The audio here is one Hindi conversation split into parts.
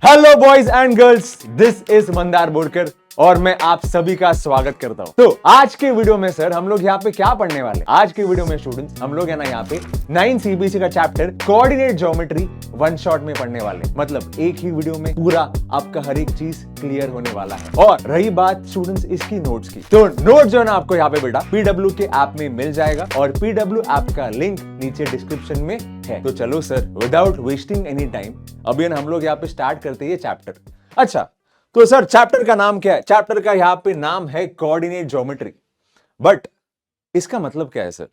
Hello boys and girls, this is Mandar Borkar और मैं आप सभी का स्वागत करता हूं। तो आज के वीडियो में सर हम लोग यहाँ पे क्या पढ़ने वाले? आज के वीडियो में स्टूडेंट्स हम लोग है ना यहाँ पे 9 सीबीएसई का chapter coordinate geometry one shot में पढ़ने वाले। मतलब एक ही वीडियो में पूरा आपका हर एक चीज क्लियर होने वाला है। और रही बात स्टूडेंट्स इसकी नोट्स की, तो नोट जो है ना आपको यहाँ पे बेटा पीडब्ल्यू के ऐप में मिल जाएगा और पीडब्ल्यू ऐप का लिंक नीचे डिस्क्रिप्शन में है। तो चलो sir without wasting any time अभी हम लोग यहाँ पे स्टार्ट करते हैं ये चैप्टर। अच्छा तो सर चैप्टर का नाम क्या है? चैप्टर का यहाँ पे नाम है कोऑर्डिनेट ज्योमेट्री। बट इसका मतलब क्या है सर?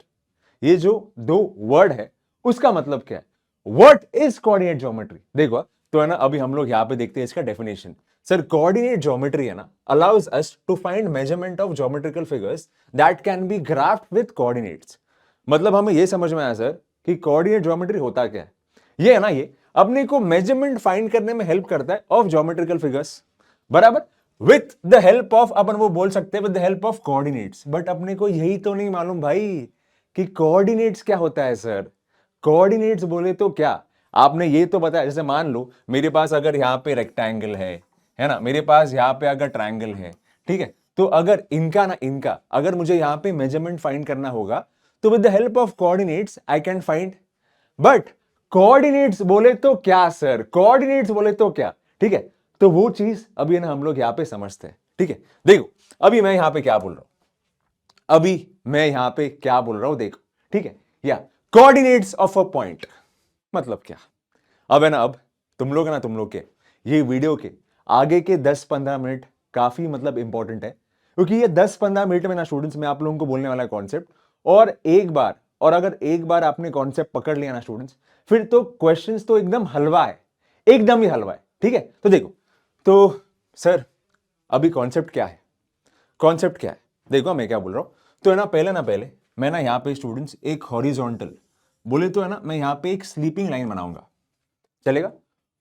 ये जो दो वर्ड है उसका मतलब क्या है? What is coordinate geometry? देखो तो है ना अभी हम लोग यहाँ पे देखते हैं इसका डेफिनेशन। सर कोऑर्डिनेट ज्योमेट्री है ना allows us to find measurement of geometrical figures that can be graphed with coordinates. मतलब हमें ये समझ में आया सर कि कोऑर्डिनेट ज्योमेट्री होता क्या है। ये है ना ये अपने को मेजरमेंट फाइंड करने में हेल्प करता है ऑफ ज्योमेट्रिकल फिगर्स, बराबर, विथ द हेल्प ऑफ, अपन वो बोल सकते हैं with the help of coordinates. But अपने को यही तो नहीं मालूम भाई कि कोऑर्डिनेट्स क्या होता है सर। कोऑर्डिनेट्स बोले तो क्या आपने ये तो बताया। जैसे मान लो मेरे पास अगर यहाँ पे रेक्टेंगल है ना, मेरे पास यहाँ पे अगर ट्रायंगल है, ठीक है, तो अगर इनका अगर मुझे यहाँ पे मेजरमेंट फाइंड करना होगा तो with the help of coordinates I can find. But coordinates बोले तो क्या सर? कोऑर्डिनेट्स बोले तो क्या? ठीक है, तो वो चीज अभी ना हम लोग यहां पे समझते हैं। ठीक है, देखो अभी मैं यहां पे क्या बोल रहा हूं, देखो, ठीक है, या कोऑर्डिनेट्स ऑफ अ पॉइंट मतलब क्या? अब है ना, अब तुम लोग के ये वीडियो के आगे के 10-15 मिनट काफी मतलब इंपॉर्टेंट है, क्योंकि ये 10-15 मिनट में ना स्टूडेंट्स मैं आप लोगों को बोलने वाला कॉन्सेप्ट, और अगर एक बार आपने कॉन्सेप्ट पकड़ लिया ना स्टूडेंट्स, फिर तो क्वेश्चंस तो एकदम हलवा है, एकदम ही हलवा है। ठीक है, तो देखो, तो सर अभी कॉन्सेप्ट क्या है? देखो मैं क्या बोल रहा हूं, तो है ना पहले मैं ना यहाँ पे स्टूडेंट्स एक हॉरिजॉन्टल बोले तो है ना मैं यहाँ पे एक स्लीपिंग लाइन बनाऊंगा, चलेगा?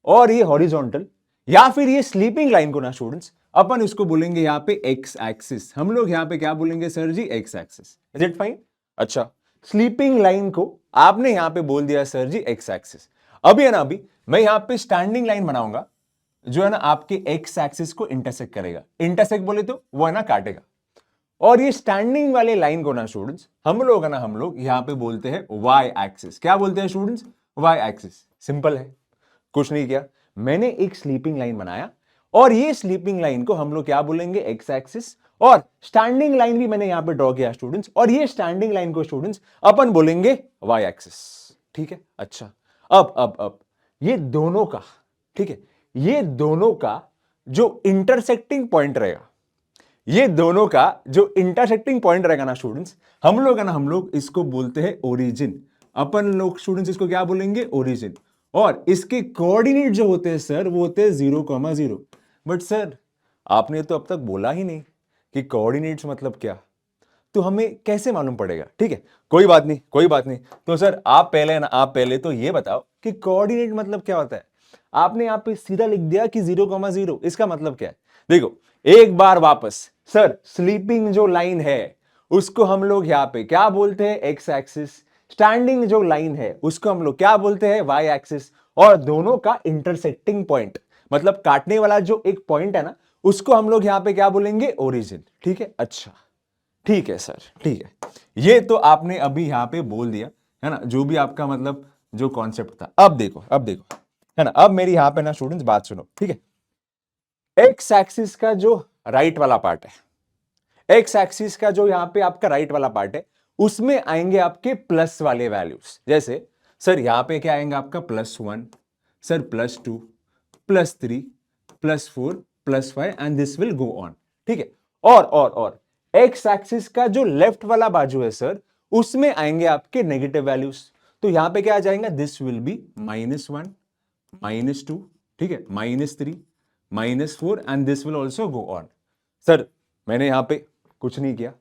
और ये हॉरिजॉन्टल या फिर ये स्लीपिंग लाइन को ना स्टूडेंट्स अपन इसको बोलेंगे यहाँ पे एक्स एक्सिस। हम लोग यहाँ पे क्या बोलेंगे sir ji? X axis. Is it fine? अच्छा, स्लीपिंग लाइन को आपने यहां पे बोल दिया सर जी एक्स एक्सिस। अभी है ना, अभी मैं यहां पे स्टैंडिंग लाइन बनाऊंगा जो है ना आपके एक्स एक्सिस को इंटरसेक्ट करेगा। इंटरसेक्ट बोले तो वो है ना काटेगा। और ये स्टैंडिंग वाले लाइन को ना स्टूडेंट्स हम लोग यहां पे बोलते हैं वाई एक्सिस। क्या बोलते हैं स्टूडेंट्स? Y axis. सिंपल है, कुछ नहीं किया, मैंने एक स्लीपिंग लाइन बनाया और ये स्लीपिंग लाइन को हम लोग क्या बोलेंगे? X axis. और स्टैंडिंग लाइन भी मैंने यहां पे ड्रॉ किया स्टूडेंट्स, और ये स्टैंडिंग लाइन को स्टूडेंट्स अपन बोलेंगे वाई एक्सिस। ठीक है, अच्छा, अब ये दोनों का, ठीक है, ये दोनों का जो इंटरसेक्टिंग पॉइंट रहेगा, ना स्टूडेंट्स, हम लोग इसको बोलते हैं ओरिजिन। अपन लोग स्टूडेंट्स इसको क्या बोलेंगे? ओरिजिन। और इसके कोऑर्डिनेट जो होते हैं सर वो होते हैं 0,0। बट सर आपने तो अब तक बोला ही नहीं कि कोऑर्डिनेट्स मतलब क्या, तो हमें कैसे मालूम पड़ेगा? ठीक है, कोई बात नहीं। तो सर आप पहले तो ये बताओ कि कोऑर्डिनेट मतलब क्या होता है। आपने यहां पे सीधा लिख दिया कि 0,0, इसका मतलब क्या है? देखो एक बार वापस, सर स्लीपिंग जो लाइन है उसको हम लोग यहां पे क्या बोलते हैं? X axis. स्टैंडिंग जो लाइन है उसको हम लोग क्या बोलते हैं? Y axis. और दोनों का इंटरसेक्टिंग पॉइंट मतलब काटने वाला जो एक पॉइंट है ना उसको हम लोग यहां पे क्या बोलेंगे? ओरिजिन। ठीक है, अच्छा, ठीक है सर, ठीक है, ये तो आपने अभी यहां पे बोल दिया है ना, जो भी आपका मतलब जो कॉन्सेप्ट था। अब देखो है ना, अब मेरी यहां पे ना स्टूडेंट्स बात सुनो, ठीक है। एक्स एक्सिस का जो राइट वाला पार्ट है, एक्स एक्सिस का जो यहां पे आपका राइट वाला पार्ट है, उसमें आएंगे आपके प्लस वाले वैल्यूज। जैसे सर यहां पे क्या आएंगे आपका? +1, sir +2, +3, +4, +5 and this will go on. ठीक है, और एक्स एक्सिस का जो लेफ्ट वाला बाजू है सर उसमें आएंगे आपके नेगेटिव वैल्यूज। तो यहां पे क्या आ जाएगा? दिस विल बी -1, -2, ठीक है, -3, -4 and this will also go on. Sir मैंने यहां पे कुछ नहीं किया,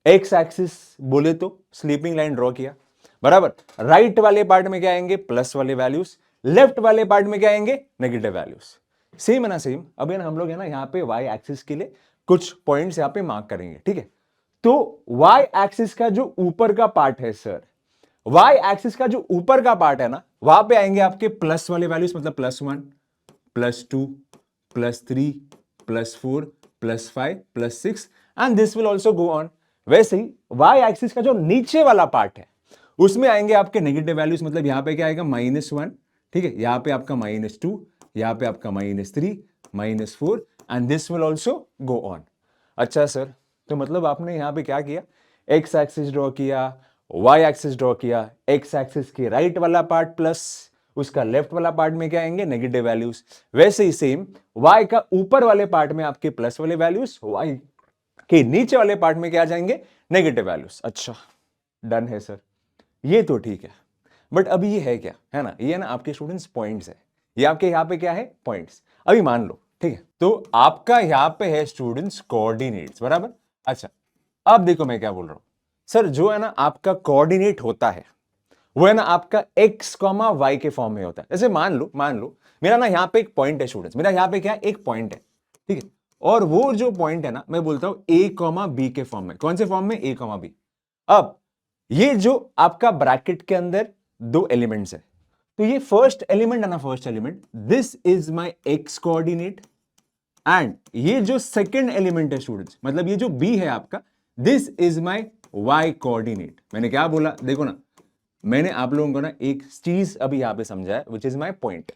एक्स एक्सिस बोले तो स्लीपिंग लाइन ड्रॉ किया, बराबर। राइट वाले पार्ट में क्या आएंगे? प्लस वाले वैल्यूज, लेफ्ट वाले पार्ट में क्या आएंगे? Negative values. सेम है ना, सेम। अब हम लोग है ना यहाँ पे वाई एक्सिस के लिए कुछ पॉइंट्स यहाँ पे मार्क करेंगे, ठीक है। तो वाई एक्सिस का जो ऊपर का पार्ट है सर, वाई एक्सिस का जो ऊपर का पार्ट है ना, वहां पे आएंगे आपके प्लस वाले वैल्यूज, मतलब +1, +2 +3 +4 +5 +6 and this will also go on. वैसे ही वाई एक्सिस का जो नीचे वाला पार्ट है उसमें आएंगे आपके नेगेटिव वैल्यूज, मतलब यहां पे क्या आएगा -1, ठीक है, यहां पे आपका -2, यहां पे आपका -3 -4 and this will also go on. अच्छा सर, तो मतलब आपने यहां पे क्या किया, एक्स एक्सिस ड्रॉ किया, वाई एक्सिस ड्रॉ किया, एक्स एक्सिस के राइट वाला पार्ट प्लस, उसका लेफ्ट वाला पार्ट में क्या आएंगे नेगेटिव वैल्यूज। वैसे ही सेम वाई का ऊपर वाले पार्ट में आपके प्लस वाले वैल्यूज, वाई के नीचे वाले पार्ट में क्या आ जाएंगे नेगेटिव वैल्यूज। अच्छा डन है सर, ये तो ठीक है, बट अभी ये है क्या, है ना, ये ना आपके स्टूडेंट्स पॉइंट्स है, ये आपके यहां पे क्या है पॉइंट्स। अभी मान लो, ठीक है, तो आपका यहां पे है स्टूडेंट्स कोऑर्डिनेट्स, बराबर। अच्छा अब देखो मैं क्या बोल रहा हूं सर, जो है ना आपका कोऑर्डिनेट होता है वो है ना आपका x, y के फॉर्म में होता है। जैसे मान लो मेरा ना यहां पे एक पॉइंट है स्टूडेंट्स, मेरा यहां पे क्या है एक पॉइंट है, ठीक है, और वो जो पॉइंट है ना मैं बोलता हूं a, b के फॉर्म में। कौन से फॉर्म में, a, b। अब ये जो आपका ब्रैकेट के अंदर दो एलिमेंट्स है, तो ये फर्स्ट एलिमेंट है ना, first element this is my x coordinate and ये जो सेकंड एलिमेंट है स्टूडेंट्स, मतलब ये जो b है आपका, this is my y coordinate. मैंने क्या बोला देखो ना, मैंने आप लोगों को ना एक चीज अभी यहां पे समझाया which is my point.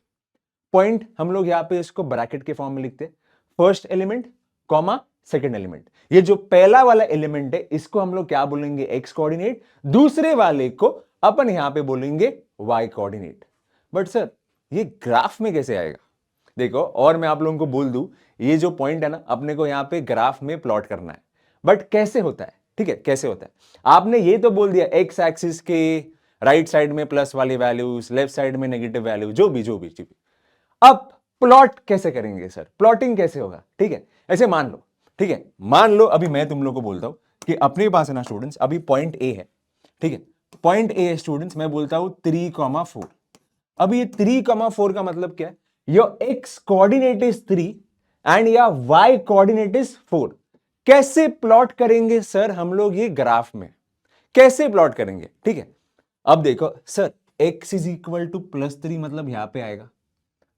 Point हम लोग यहां पे इसको ब्रैकेट के फॉर्म में लिखते हैं, first element comma second element. ये जो पहला वाला एलिमेंट है इसको हम लोग क्या बोलेंगे एक्स कोऑर्डिनेट, दूसरे वाले को अपन यहां पे बोलेंगे वाई कोऑर्डिनेट। बट सर ये ग्राफ में कैसे आएगा, देखो और मैं आप लोगों को बोल दूं, ये जो पॉइंट है ना अपने को यहां पे ग्राफ में प्लॉट करना है, बट कैसे होता है, ठीक है कैसे होता है। आपने ये तो बोल दिया एक्स एक्सिस के राइट साइड में प्लस वाली वैल्यूज, लेफ्ट साइड में नेगेटिव वैल्यू, जो भी। अब प्लॉट कैसे करेंगे सर, प्लॉटिंग कैसे होगा, ठीक है, ऐसे मान लो, ठीक है, मान लो अभी मैं तुम लोग को बोलता हूं कि अपने पास है ना स्टूडेंट्स अभी पॉइंट ए है, ठीक है, पॉइंट ए है स्टूडेंट्स, मैं बोलता हूं 3,4। अब ये 3,4 का मतलब क्या है, your x coordinate is 3 and या वाई कोऑर्डिनेट इज 4। कैसे प्लॉट करेंगे सर हम लोग ये ग्राफ में, कैसे प्लॉट करेंगे, ठीक है। अब देखो sir x is equal to +3 मतलब यहां पे आएगा,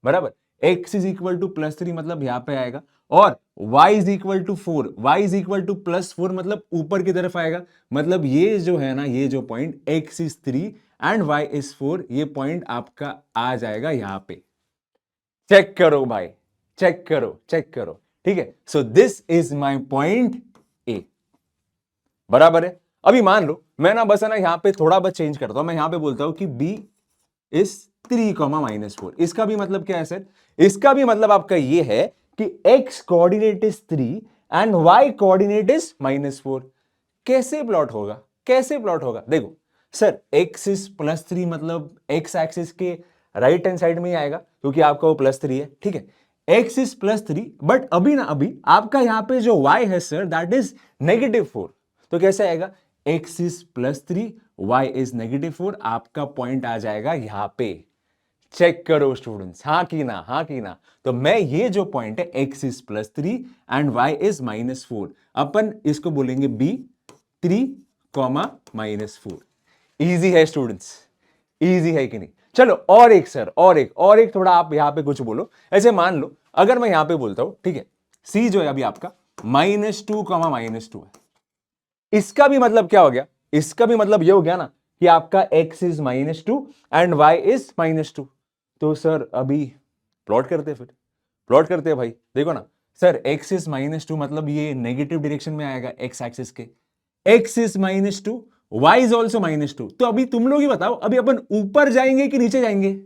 बराबर, x इज इक्वल टू +3 मतलब यहां पे आएगा, और y is equal to 4, y is equal to +4 मतलब ऊपर की तरफ आएगा। मतलब ये जो है ना, ये जो point x is 3 and y is 4, ये पॉइंट आपका आ जाएगा यहां पे। चेक करो भाई, चेक करो, ठीक है। So this is my point A, बराबर है। अभी मान लो मैं ना बस है ना यहां पे थोड़ा बस चेंज करता हूं, मैं यहां पे बोलता हूं कि b इज 3, -4। इसका भी मतलब क्या है सर, इसका भी मतलब आपका ये है कि x coordinate is 3 and y coordinate is -4। कैसे प्लॉट होगा, कैसे प्लॉट होगा, देखो सर x इज +3 मतलब x एक्सिस के राइट हैंड साइड में ही आएगा क्योंकि आपका वो +3 है, ठीक है, x इज +3, बट अभी ना अभी आपका यहां पे जो y है सर दैट इज -4। तो कैसे आएगा, x इज +3 y इज -4, आपका पॉइंट आ जाएगा यहां पे। चेक करो स्टूडेंट्स, हाँ की ना, हाँ की ना। तो मैं ये जो पॉइंट है x is +3 and y is -4, अपन इसको बोलेंगे b 3, -4। इजी है स्टूडेंट्स, इजी है कि नहीं। चलो और एक सर, और एक थोड़ा आप यहां पे कुछ बोलो। ऐसे मान लो अगर मैं यहां पे बोलता हूं, ठीक है, c जो है अभी आपका -2, -2 है, इसका भी मतलब क्या हो गया, इसका भी मतलब ये हो गया ना कि आपका x is -2 and y is -2। तो सर अभी प्लॉट करते फिर, प्लॉट करते हैं भाई। देखो ना सर x इज -2 मतलब ये नेगेटिव डायरेक्शन में आएगा x एक्सिस के, x is -2, y is also -2। तो अभी तुम लोग ही बताओ, अभी अपन ऊपर जाएंगे कि नीचे जाएंगे।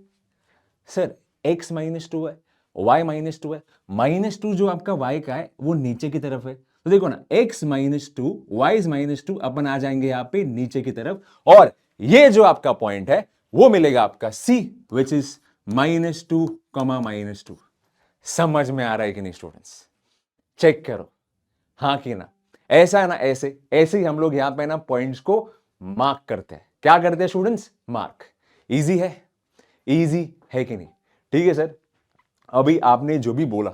सर x -2 है, y -2 है, -2 जो आपका y का है वो नीचे की तरफ है, तो देखो ना x -2 y इज -2, अपन आ जाएंगे यहां पे नीचे की तरफ, और ये जो आपका पॉइंट है वो मिलेगा आपका c विच इज -2, -2। समझ में आ रहा है कि नहीं स्टूडेंट्स, चेक करो, हाँ कि ना। ऐसा है ना, ऐसे ऐसे ही हम लोग यहां पे ना पॉइंट्स को मार्क करते हैं। क्या करते हैं स्टूडेंट्स, मार्क। इजी है, इजी है कि नहीं, ठीक है सर। अभी आपने जो भी बोला,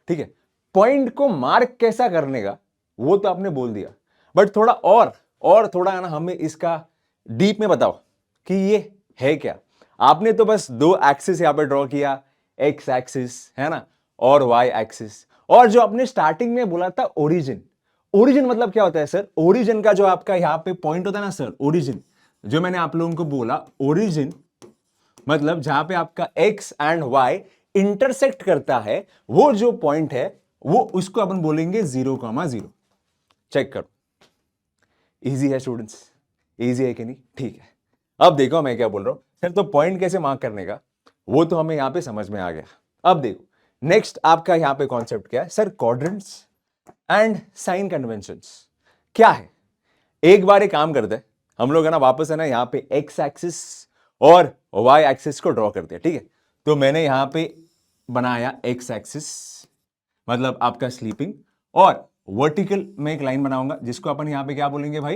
ठीक है, पॉइंट को मार्क कैसा करने का वो तो आपने बोल दिया, बट थोड़ा और थोड़ा है ना हमें इसका डीप में बताओ कि ये है क्या। आपने तो बस दो एक्सिस यहां पे ड्रॉ किया, एक्स एक्सिस है ना, और वाई एक्सिस, और जो आपने स्टार्टिंग में बोला था ओरिजिन, ओरिजिन मतलब क्या होता है सर, ओरिजिन का जो आपका यहाँ पे पॉइंट होता है ना सर, ओरिजिन, जो मैंने आप लोगों को बोला ओरिजिन मतलब जहां पे आपका एक्स एंड वाई इंटरसेक्ट करता है, वो जो पॉइंट है वो उसको अपन बोलेंगे 0,0। चेक करो, इजी है स्टूडेंट्स, इजी है कि नहीं? ठीक है, अब देखो मैं क्या बोल रहा हूं सर, तो पॉइंट कैसे मार्क करने का वो तो हमें यहां पे समझ में आ गया। अब देखो नेक्स्ट आपका यहां पे कॉन्सेप्ट क्या है sir, quadrants and sign conventions क्या है। एक बार एक काम करते हैं हम लोग है ना, वापस है ना यहाँ पे एक्स एक्सिस और वाई एक्सिस को ड्रॉ करते हैं, ठीक है। तो मैंने यहां पे बनाया एक्स एक्सिस मतलब आपका स्लीपिंग, और वर्टिकल में एक लाइन बनाऊंगा जिसको अपन यहां पे क्या बोलेंगे भाई,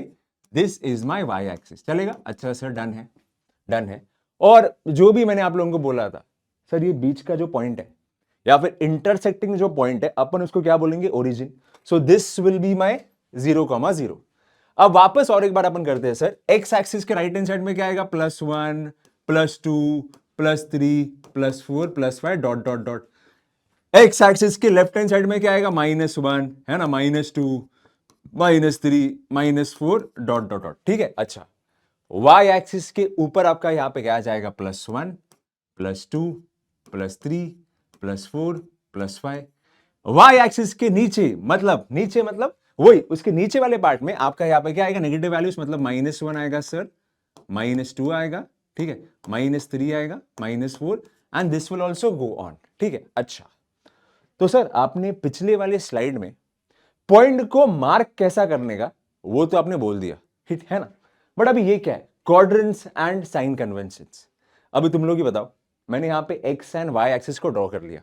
this is my Y axis, चलेगा? अच्छा सर डन है, डन है। और जो भी मैंने आप लोगों को बोला था सर, ये बीच का जो पॉइंट है या फिर इंटरसेक्टिंग जो पॉइंट है अपन उसको क्या बोलेंगे, origin. So this will be my 0,0। अब वापस और एक बार अपन करते हैं सर, एक्स एक्सिस के राइट हैंड साइड में क्या आएगा, +1 +2 +3 +4 +5 dot dot dot. X axis के लेफ्ट हैंड साइड में क्या आएगा, -1 है ना, -2 -3 -4 डॉट डॉट डॉट, ठीक है। अच्छा, वाई एक्सिस के ऊपर आपका यहां पे क्या आ जाएगा, +1 +2 +3 +4 +5। वाई एक्सिस के नीचे मतलब वही उसके नीचे वाले पार्ट में आपका यहां पे क्या आएगा, नेगेटिव वैल्यूज, मतलब -1 आएगा सर, -2 आएगा, ठीक है, -3 आएगा, -4 and this will also go on, ठीक है। अच्छा, तो सर आपने पिछले वाले स्लाइड में पॉइंट को मार्क कैसा करने का वो तो आपने बोल दिया, ठीक है ना, बट अभी ये क्या है, क्वाड्रेंट्स एंड साइन कन्वेंशंस। अभी तुम लोग ही बताओ, मैंने यहां पे एक्स एंड वाई एक्सिस को ड्रॉ कर लिया,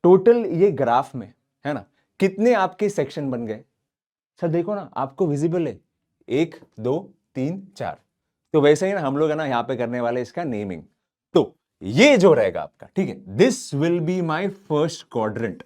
टोटल ये ग्राफ में है ना कितने आपके सेक्शन बन गए सर, देखो ना आपको विजिबल है, 1 2 3 4। तो वैसे ही ना हम लोग है ना यहां पे करने वाले इसका नेमिंग। तो ये जो रहेगा आपका, ठीक है, this will be my first quadrant.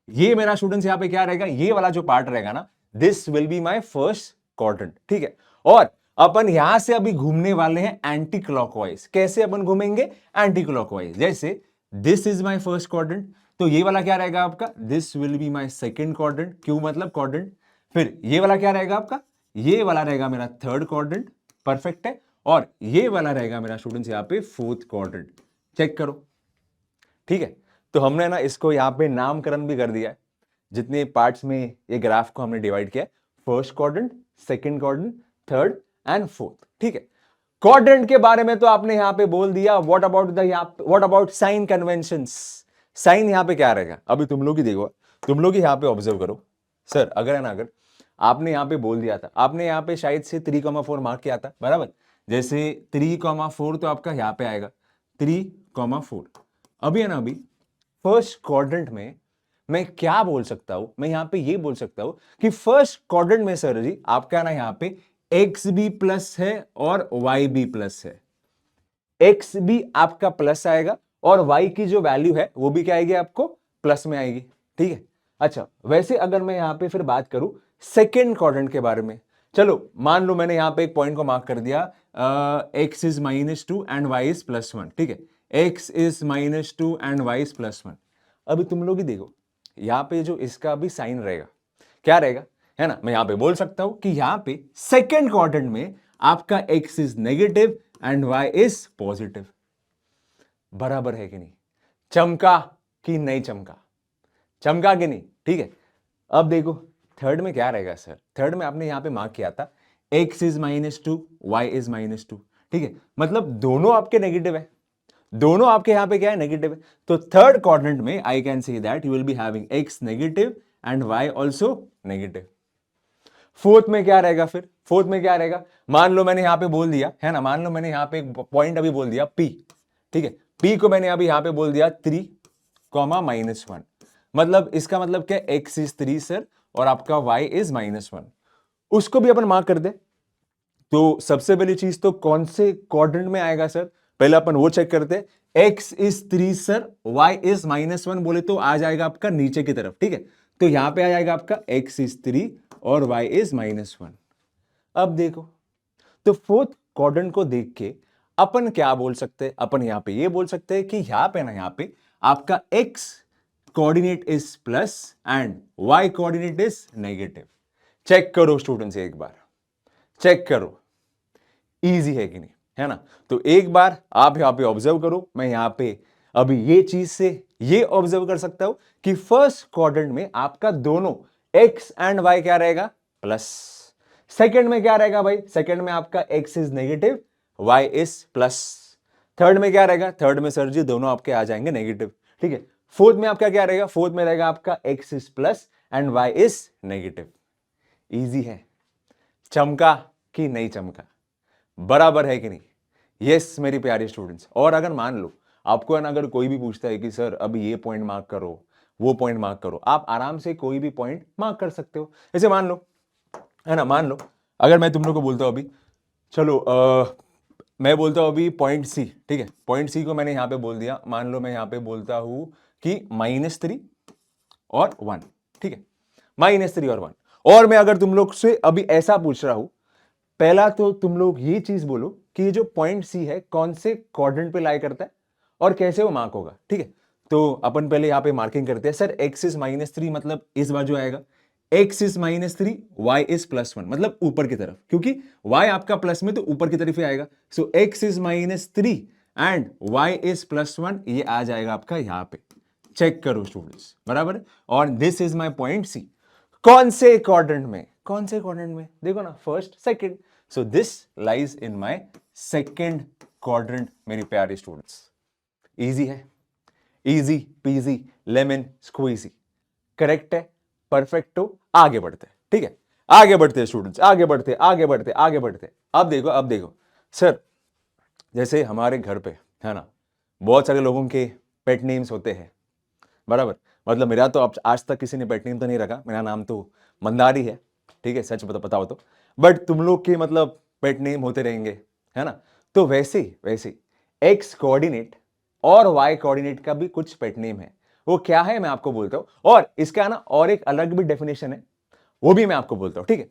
ये मेरा स्टूडेंट्स यहां पे क्या रहेगा, ये वाला जो पार्ट रहेगा ना, this will be my first quadrant, ठीक है। और अपन यहां से अभी घूमने वाले हैं एंटी क्लॉकवाइज। कैसे अपन घूमेंगे, एंटी क्लॉकवाइज, जैसे this is my first quadrant, तो ये वाला क्या रहेगा आपका, this will be my second quadrant, क्यों मतलब क्वाड्रेंट। फिर ये वाला क्या रहेगा आपका, ये वाला रहेगा मेरा थर्ड क्वाड्रेंट, परफेक्ट है। और ये वाला रहेगा मेरा स्टूडेंट्स यहां पे फोर्थ क्वाड्रेंट। चेक करो, ठीक है। तो हमने ना इसको यहां पे नामकरण भी कर दिया है, जितने पार्ट्स में ये ग्राफ को हमने डिवाइड किया है, first quadrant, second quadrant, third and fourth, ठीक है। क्वाड्रेंट के बारे में तो आपने यहां पे बोल दिया, what about sign conventions. Sign यहां पे क्या रहेगा, अभी तुम लोग ही देखो, तुम लोग ही यहां पे ऑब्जर्व करो सर, अगर है ना, अगर आपने यहां पे बोल दिया था, आपने यहां पे शायद से 3,4 मार्क किया था, बराबर, जैसे 3,4 तो आपका यहां पे आएगा 3,4। अभी है ना, अभी फर्स्ट क्वाड्रेंट में मैं क्या बोल सकता हूं, मैं यहां पे ये बोल सकता हूं कि फर्स्ट क्वाड्रेंट में सर जी आपका ना यहां पे एक्स भी प्लस है और वाई भी प्लस है। एक्स भी आपका प्लस आएगा और वाई की जो वैल्यू है वो भी क्या आएगी, आपको प्लस में आएगी, ठीक है। अच्छा, वैसे अगर मैं यहां पे फिर बात करूं सेकेंड क्वाड्रेंट के बारे में, चलो मान लो मैंने यहां पे एक पॉइंट को मार्क कर दिया, X is -2 and Y is +1, ठीक है, X is -2 and Y is +1। अभी तुम लोग ही देखो, यहां पे जो इसका भी साइन रहेगा, क्या रहेगा, है ना, मैं यहां पे बोल सकता हूं कि यहां पे सेकेंड क्वाड्रेंट में आपका X is negative and Y is positive. बराबर है कि नहीं, चमका कि नहीं चमका, चमका कि नहीं, ठीक है। अब देखो थर्ड में क्या रहेगा सर, थर्ड में आपने यहां पे मार्क किया था x इज -2 y इज -2, ठीक है, मतलब दोनों आपके नेगेटिव है, दोनों आपके यहां पे क्या है, नेगेटिव है। तो थर्ड क्वाड्रेंट में आई can say that you will be having x negative and y also negative. Fourth में क्या रहेगा, फिर फोर्थ में क्या रहेगा, मान लो मैंने यहां पे बोल दिया है ना, मान लो मैंने यहां पे एक पॉइंट अभी बोल दिया p, ठीक है, p को मैंने अभी यहां पे बोल दिया 3, -1, मतलब इसका मतलब क्या, x इज 3 सर और आपका y इज -1, उसको भी अपन मार्क कर दे। तो सबसे पहली चीज तो कौन से क्वाड्रेंट में आएगा सर, पहले अपन वो चेक करते, x is 3 sir, y is -1 बोले तो आ जाएगा आपका नीचे की तरफ, ठीक है। तो यहां पे आ जाएगा आपका x इज 3 और y इज -1। अब देखो, तो फोर्थ क्वाड्रेंट को देख के अपन क्या बोल सकते हैं, अपन यहां पे ये बोल सकते हैं कि यहां पे ना, यहां पे आपका x coordinate is plus and y coordinate is negative. Check करो स्टूडेंट्स, एक बार चेक करो, इजी है कि नहीं, है ना। तो एक बार आप यहां पे ऑब्जर्व करो, मैं यहां पे अभी ये चीज से ये ऑब्जर्व कर सकता हूं कि फर्स्ट क्वाड्रेंट में आपका दोनों x एंड y क्या रहेगा, प्लस। सेकंड में क्या रहेगा भाई, सेकंड में आपका x is negative, y is plus. Third में क्या रहेगा, थर्ड में सर जी दोनों आपके आ जाएंगे नेगेटिव, ठीक है। फोर्थ में आपका क्या रहेगा, फोर्थ में रहेगा आपका x is plus and y is negative. Easy है, चमका कि नहीं चमका, बराबर है कि नहीं। यस मेरी प्यारे स्टूडेंट्स। और अगर मान लो आपको है ना, अगर कोई भी पूछता है कि सर अभी ये पॉइंट मार्क करो, वो पॉइंट मार्क करो, आप आराम से कोई भी पॉइंट मार्क कर सकते हो। जैसे मान लो, है ना, मान लो अगर मैं तुम लोग को बोलता हूं अभी, चलो मैं बोलता हूं अभी पॉइंट सी, ठीक है, पॉइंट सी को मैंने यहां पे बोल दिया, मान लो मैं यहां पे बोलता हूं कि -3 और 1, ठीक है, -3 और 1। और मैं अगर तुम लोग से अभी ऐसा पूछ रहा हूं, पहला तो तुम लोग ये चीज बोलो कि ये जो पॉइंट सी है कौन से क्वाड्रेंट पे लाई करता है और कैसे वो मार्क होगा, ठीक है। तो अपन पहले यहां पे मार्किंग करते हैं। सर x इज -3 मतलब इस बाजू आएगा, x इज -3, y इज +1 मतलब ऊपर की तरफ, क्योंकि y आपका प्लस में तो ऊपर की तरफ ही आएगा। सो x is -3 and y is +1, ये आ जाएगा आपका यहां पे। चेक करो स्टूडेंट्स, बराबर है। और this is my point C. कौन से क्वाड्रेंट में, कौन से क्वाड्रेंट में, देखो ना, first second. So this lies in my second quadrant मेरी प्यारे स्टूडेंट्स। इजी है, easy peasy lemon squeezy, correct है, परफेक्ट हो। आगे बढ़ते हैं, ठीक है, आगे बढ़ते हैं स्टूडेंट्स, आगे बढ़ते आगे बढ़ते आगे बढ़ते। अब देखो, अब देखो सर, जैसे हमारे घर पे है ना, बहुत सारे लोगों के पेट नेम्स होते हैं, बराबर। मतलब मेरा तो आज तक किसी ने पेट नेम तो नहीं रखा, मेरा नाम तो मंदारी है, ठीक है, सच बताओ तो। बट तुम लोग के मतलब पेट नेम होते रहेंगे, है ना। तो वैसे वैसे एक्स कोऑर्डिनेट और वाई कोऑर्डिनेट का भी कुछ पेट नेम है। वो क्या है मैं आपको बोलता हूं, और इसका ना और एक अलग भी डेफिनेशन है, वो भी मैं आपको बोलता हूं, ठीक है।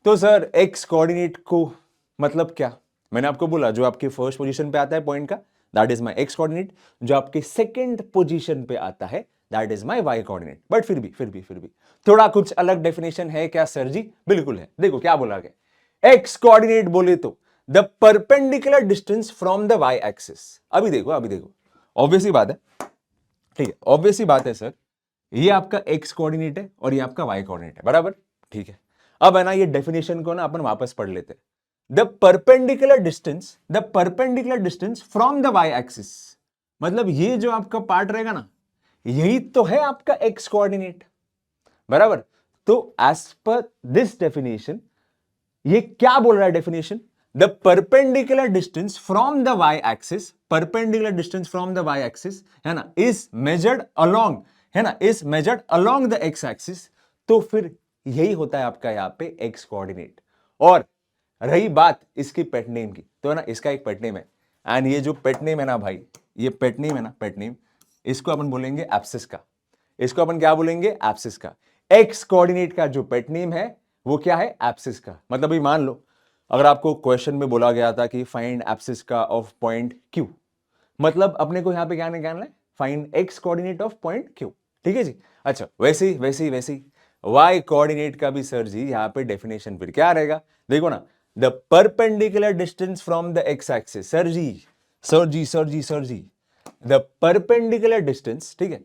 तो सर एक्स कोऑर्डिनेट को मतलब क्या, मैंने आपको बोला जो आपकी फर्स्ट पोजीशन पे आता है पॉइंट का, that is my X coordinate. जो आपके सेकंड पोजीशन पे आता है that is my Y coordinate. But फिर भी थोड़ा कुछ अलग डेफिनेशन है क्या सर जी, बिल्कुल है। देखो क्या बोला गया, एक्स कोऑर्डिनेट बोले तो the perpendicular distance from the Y axis. अभी देखो, अभी देखो, ऑब्वियसली बात है, ठीक है, ऑब्वियसली बात है सर, ये आपका एक्स कोऑर्डिनेट है और ये आपका वाई कोऑर्डिनेट है, बराबर, ठीक है। अब है ना, ये डेफिनेशन को ना अपन वापस पढ़ लेते हैं। The perpendicular distance from the Y axis, मतलब ये जो आपका पार्ट रहेगा ना, यही तो है आपका एक्स कोऑर्डिनेट, बराबर। तो एज पर दिस डेफिनेशन, ये क्या बोल रहा है definition, the perpendicular distance from the Y axis, perpendicular distance from the Y axis, है ना, इज मेजर्ड अलोंग, है ना, is measured along the x axis. तो फिर यही होता है आपका यहां पे एक्स कोऑर्डिनेट। और रही बात इसकी पेट नेम की, तो है ना, इसका एक पेट नेम है, एंड ये जो पेट नेम है ना भाई, ये पेट नेम है ना, पेट नेम, इसको अपन बोलेंगे एब्सिस का। इसको अपन क्या बोलेंगे, एब्सिस का। एक्स कोऑर्डिनेट का जो पेट नेम है वो क्या है, एब्सिस का। मतलब भाई मान लो अगर आपको क्वेश्चन में बोला गया था कि फाइंड एब्सिस का ऑफ पॉइंट क्यू, मतलब अपने को यहां पे क्या निकालना है, find x coordinate of point Q, ठीक है जी। अच्छा, वैसे ही वाई कोऑर्डिनेट का भी सर जी यहां पे डेफिनेशन फिर क्या रहेगा, देखो ना, the perpendicular distance from the x axis, sir ji the perpendicular distance, ठीक है,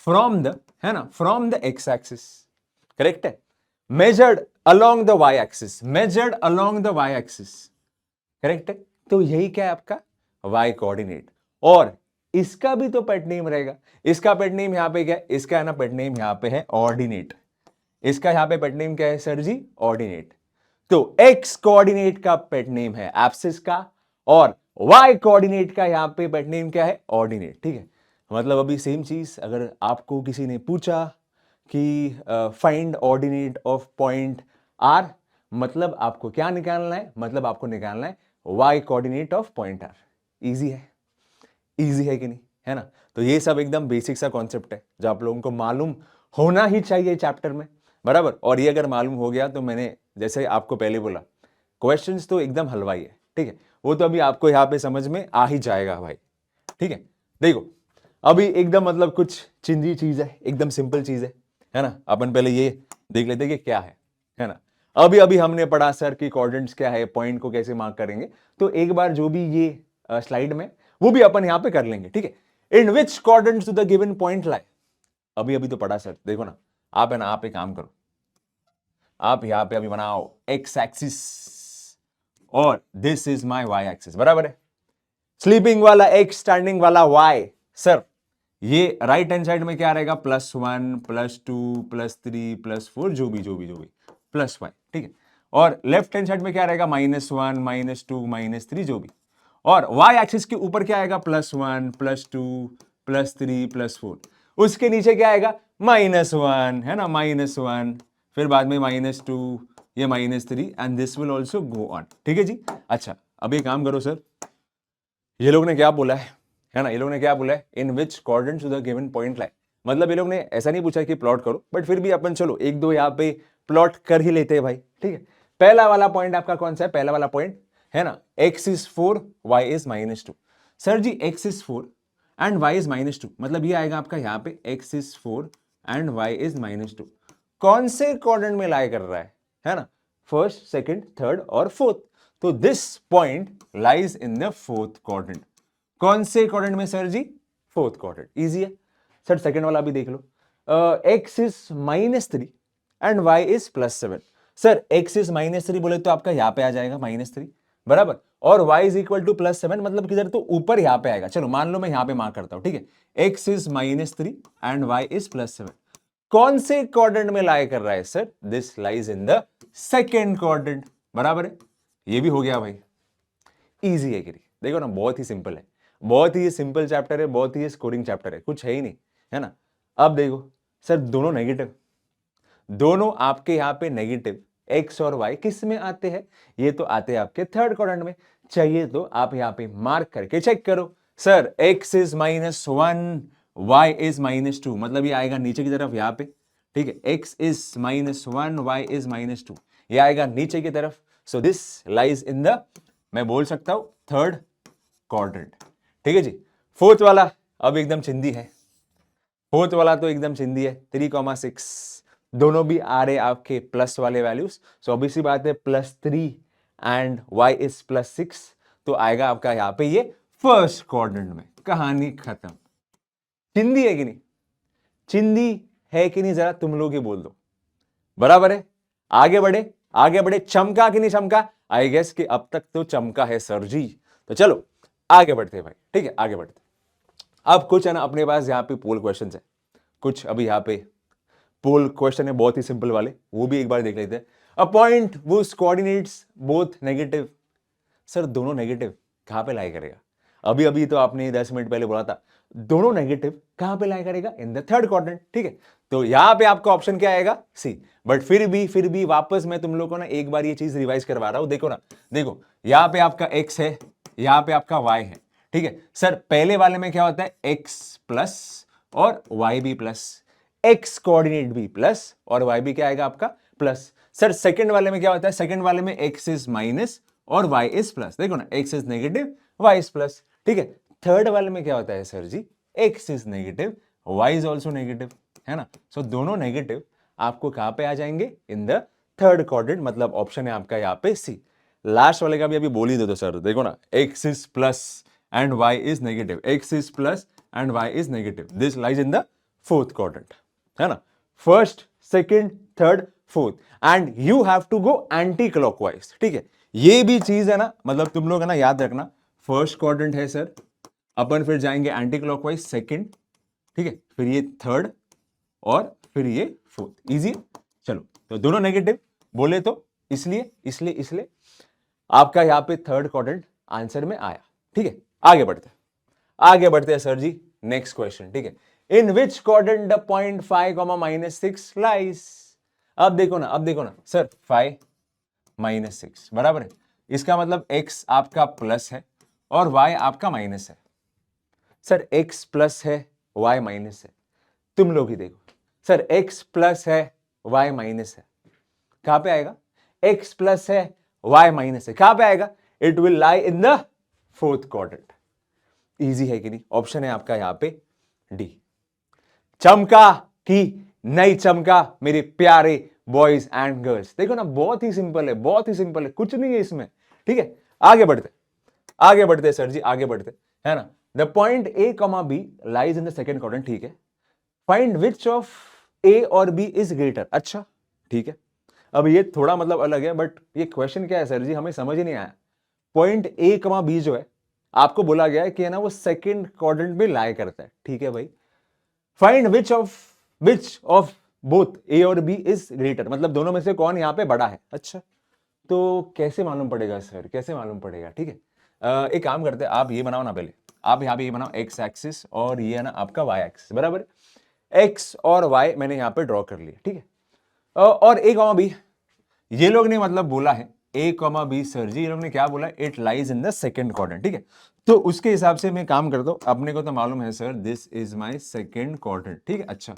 फ्रॉम द, है ना, from the x axis, correct है, measured along the Y axis, measured along the Y axis, correct है। तो यही क्या है आपका वाई कोऑर्डिनेट। और इसका भी तो पेट नेम रहेगा, इसका पेट नेम यहां पे क्या है, इसका है ना पेट नेम यहां पे है ऑर्डिनेट। इसका यहां पे पेट नेम क्या है सर जी, ऑर्डिनेट। तो एक्स कोऑर्डिनेट का पेट नेम है एब्सिस का, और वाई कोऑर्डिनेट का यहां पे पेट नेम क्या है, ऑर्डिनेट, ठीक है। मतलब अभी सेम चीज अगर आपको किसी ने पूछा कि find ordinate of point R, मतलब आपको क्या निकालना है, मतलब आपको निकालना है Y coordinate of point R. Easy है, इजी है कि नहीं, है ना। तो ये सब एकदम बेसिक सा कॉन्सेप्ट है जो आप लोगों को मालूम होना ही चाहिए चैप्टर में, बराबर। और ये अगर मालूम हो गया तो मैंने जैसे आपको पहले बोला, क्वेश्चंस तो एकदम हलवाई है, ठीक है, वो तो अभी आपको यहां पे समझ में आ ही जाएगा भाई, ठीक है। देखो अभी एकदम मतलब कुछ चिंदी चीज है, एकदम सिंपल चीज है ना। अपन पहले ये देख लेते हैं कि क्या है ना। अभी अभी हमने पढ़ा सर कि कोऑर्डिनेट्स क्या है, पॉइंट को कैसे मार्क करेंगे, तो एक बार जो भी ये स्लाइड में वो भी अपन यहां पे कर लेंगे, ठीक है। In which coordinates to the given point lie, अभी अभी तो पढ़ा सर। देखो ना, आप है ना, आप एक काम करो, आप यहां पे अभी बनाओ एक्स एक्सिस और this is my Y axis, बराबर है। स्लीपिंग वाला एक्स, स्टैंडिंग वाला वाई। सर ये राइट हैंड साइड में क्या रहेगा, +1 +2 +3 +4, जो भी +5, ठीक है। और लेफ्ट हैंड साइड में क्या रहेगा, -1 -2 -3, जो भी। और वाई एक्सिस के ऊपर क्या आएगा, +1 +2 +3 +4। उसके नीचे क्या आएगा, -1, है ना, -1, फिर बाद में -2, ये -3, and this will also go on, ठीक है जी। अच्छा, अब एक काम करो सर, ये लोग ने क्या बोला है ना, ये लोग ने क्या बोला है, in which coordinates to the given point lie. मतलब ये लोग ने ऐसा नहीं पूछा कि प्लॉट करो, बट फिर भी अपन चलो एक दो यहाँ पे प्लॉट कर ही लेते हैं भाई, ठीक है। पहला वाला पॉइंट आपका कौन सा है, पहला वाला पॉइंट है ना, x is 4 y is -2। Sir ji x is 4 and y is -2, मतलब ये आएगा आपका यहाँ पे x is 4 and y is -2। कौन से कोऑर्डिनेट में लाई कर रहा है ना, फर्स्ट, सेकंड, थर्ड और फोर्थ। तो this point lies in the fourth quadrant. कौन से क्वाड्रेंट में सर जी, फोर्थ क्वाड्रेंट, इजी है। सर सेकंड वाला भी देख लो, x is -3 and y is +7। Sir x is -3 बोले तो आपका यहां पे आ जाएगा -3, बराबर, और y इज इक्वल टू +7, मतलब किधर, तो ऊपर यहां पे आएगा। चलो मान लो मैं यहां पे मार्क करता हूं, ठीक है। x is -3 and y is +7। कौन से क्वाड्रेंट में लाई कर रहा है sir, this lies in the second quadrant, बराबर है। ये भी हो गया भाई, इजी है कि नहीं, देखो ना, बहुत ही सिंपल है, बहुत ही सिंपल चैप्टर है, बहुत ही स्कोरिंग चैप्टर है, कुछ है ही नहीं, है ना। अब देखो सर, दोनों नेगेटिव, दोनों आपके यहाँ पे नेगेटिव, एक्स और वाई किस में आते हैं, ये तो आते हैं आपके थर्ड क्वाड्रेंट में। चाहिए तो आप यहाँ पे मार्क करके चेक करो, sir x is -1 y is -2, मतलब ये आएगा नीचे की तरफ यहाँ पे, ठीक है। x इज -1 y इज -2, ये आएगा नीचे की तरफ। So this lies in the, मैं बोल सकता हूं, थर्ड क्वाड्रेंट, ठीक है जी। फोर्थ वाला अब एकदम चिंदी है, फोर्थ वाला तो एकदम चिंदी है, 3,6, दोनों भी आ रहे आपके प्लस वाले वैल्यूज। सो ऑब्वियस सी बात है, +3 एंड y इज +6, तो आएगा आपका यहाँ पे ये फर्स्ट क्वाड्रेंट में। कहानी खत्म। चिंदी है कि नहीं, चिंदी है कि नहीं, जरा तुम लोग ही बोल दो, बराबर है। आगे बढ़े, आगे बढ़े, चमका कि नहीं चमका, आई गेस कि अब तक तो चमका है सर जी। तो चलो आगे बढ़ते हैं भाई, ठीक है, आगे बढ़ते। अब कुछ है ना अपने पास यहाँ पे पोल क्वेश्चन है, कुछ अभी यहाँ पे पोल क्वेश्चन है, बहुत ही सिंपल वाले, वो भी एक बार देख लेते हैं। A point was coordinates both negative. Sir दोनों नेगेटिव कहां पे लाई करेगा, अभी अभी तो आपने 10 मिनट पहले बोला था, दोनों नेगेटिव कहां पे लाई करेगा, इन द थर्ड क्वाड्रेंट, ठीक है। तो यहां पे आपका ऑप्शन क्या आएगा, सी। बट फिर भी वापस मैं तुम लोग को ना एक बार ये चीज रिवाइज करवा रहा हूं, देखो ना, देखो यहां पे आपका x है, यहां पे आपका y है, ठीक है। सर पहले वाले में क्या होता है, x प्लस और y भी प्लस, x कोऑर्डिनेट भी प्लस और y भी क्या आएगा आपका प्लस। सर सेकंड वाले में क्या होता है, सेकंड वाले में x इज माइनस और y इज प्लस, देखो ना, x is negative y is plus, ठीक है। थर्ड वाले में क्या होता है sir ji, x is negative y is also negative, है ना। सो दोनों नेगेटिव आपको कहां पे आ जाएंगे, इन द थर्ड क्वाड्रेंट, मतलब ऑप्शन है आपका यहाँ पे सी। लास्ट वाले का भी अभी बोल ही दे दो सर, देखो ना, x is plus and y is negative, x is plus and y is negative, this lies in the fourth quadrant, है ना। First, second, third, fourth, and you have to go anticlockwise, ठीक है। ये भी चीज है ना, मतलब तुम लोग है ना याद रखना, फर्स्ट क्वाड्रेंट है सर, अपन फिर जाएंगे एंटी क्लॉकवाइज सेकंड, ठीक है, फिर ये थर्ड और फिर ये फोर्थ, इजी। चलो तो दोनों नेगेटिव बोले तो इसलिए आपका यहाँ पे थर्ड क्वाड्रेंट आंसर में आया, ठीक है। आगे बढ़ते हैं सर जी, नेक्स्ट क्वेश्चन, ठीक है। In which quadrant the point 5, -6 lies. अब देखो ना सर, 5 -6 बराबर है, इसका मतलब x आपका प्लस है और y आपका माइनस है। सर x प्लस है, y माइनस है, तुम लोग ही देखो, सर x प्लस है, y माइनस है, कहां पे आएगा, x प्लस है, y माइनस है, कहां पे आएगा, it will lie in the fourth quadrant. Easy है कि नहीं, ऑप्शन है आपका यहाँ पे डी। चमका कि नहीं चमका मेरे प्यारे बॉयज एंड गर्ल्स। देखो ना, बहुत ही सिंपल है, बहुत ही सिंपल है, कुछ नहीं है इसमें। ठीक है, आगे बढ़ते सर जी, आगे बढ़ते, है ना। The point A comma B lies in the second quadrant. ठीक है, फाइंड विच ऑफ ए और बी इज ग्रेटर। अच्छा ठीक है, अब ये थोड़ा मतलब अलग है, बट ये क्वेश्चन क्या है सर जी, हमें समझ ही नहीं आया। पॉइंट ए कमा बी जो है, आपको बोला गया है कि है ना वो सेकंड क्वाड्रेंट में लाई करता है। ठीक है भाई, find which of both A और बी इज ग्रेटर, मतलब दोनों में से कौन यहां पे बड़ा है। अच्छा, तो कैसे मालूम पड़ेगा सर, कैसे मालूम पड़ेगा। ठीक है, एक काम करते हैं, आप ये बनाओ ना पहले, आप यहाँ पे ये बनाओ एक्स एक्सिस और ये है ना आपका वाई एक्सिस, बराबर। एक्स और वाई मैंने यहाँ पे ड्रॉ कर लिया। ठीक है, और ए कॉमा बी, ये लोग ने मतलब बोला है ए कॉमा बी सर जी, ये लोग ने क्या बोला, it lies in the second quadrant. ठीक है, तो उसके हिसाब से मैं काम करता हूं, अपने को तो मालूम है sir, this is my second quadrant. ठीक है, अच्छा,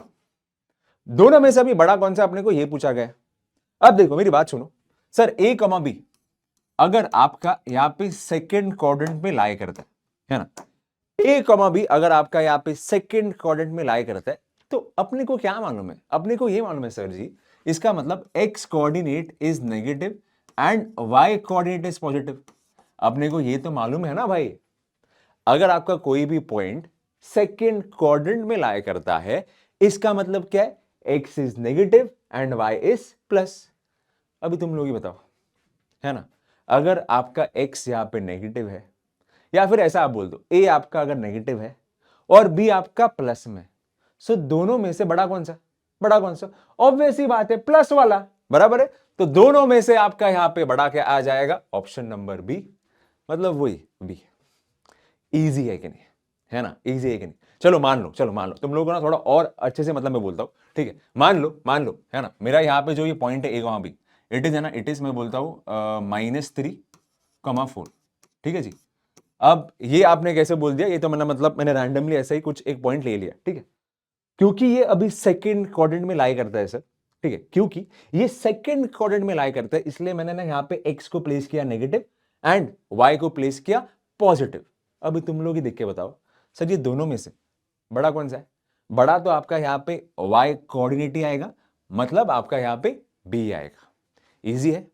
दोनों में से अभी बड़ा कौन सा अपने को ये पूछा गया। अब देखो मेरी बात सुनो सर, ए कॉमा बी अगर आपका यहाँ पे सेकंड क्वाड्रेंट में लाई करता है ना, ए कॉमा बी अगर आपका यहाँ पे सेकंड क्वाड्रेंट में लाई करता है, तो अपने को क्या मालूम है, अपने को ये मालूम है सर जी, इसका मतलब X coordinate is negative and Y coordinate is positive. अपने को ये तो मालूम है ना भाई, अगर आपका कोई भी पॉइंट सेकंड क्वाड्रेंट में लाई करता है, इसका मतलब क्या है, X is negative and Y is plus. अभी तुम लोग ही बताओ, है ना, अगर आपका एक्स यहां पे नेगेटिव है, या फिर ऐसा आप बोल दो, ए आपका अगर नेगेटिव है और बी आपका प्लस में, सो दोनों में से बड़ा कौन सा, बड़ा कौन सा, ऑब्वियस ही बात है प्लस वाला, बराबर है। तो दोनों में से आपका यहां पे बड़ा क्या आ जाएगा, ऑप्शन नंबर बी, मतलब वही बी। इजी है कि नहीं, है ना, इजी है कि नहीं। चलो मान लो, चलो मान लो, तुम लोगों को ना थोड़ा और अच्छे से मतलब मैं बोलता हूं। ठीक है, मान लो, है ना, मेरा यहाँ पे जो ये पॉइंट है ए कॉमा बी, इट इज, है ना, इट इज, मैं बोलता हूं -3,4। ठीक है जी, अब ये आपने कैसे बोल दिया, ये तो मतलब मैंने रैंडमली ऐसा ही कुछ एक पॉइंट ले लिया। ठीक है, क्योंकि ये अभी सेकंड क्वाड्रेंट में लाई करता है सर। ठीक है, क्योंकि ये सेकंड क्वाड्रेंट में लाई करता है, इसलिए मैंने ना यहाँ पे एक्स को प्लेस किया नेगेटिव एंड वाई को प्लेस किया पॉजिटिव। अभी तुम लोग ही देख के बताओ सर, ये दोनों में से बड़ा कौन सा है। बड़ा तो आपका यहाँ पे वाई कोऑर्डिनेट ही आएगा, मतलब आपका यहाँ पे बी आएगा। इजी है,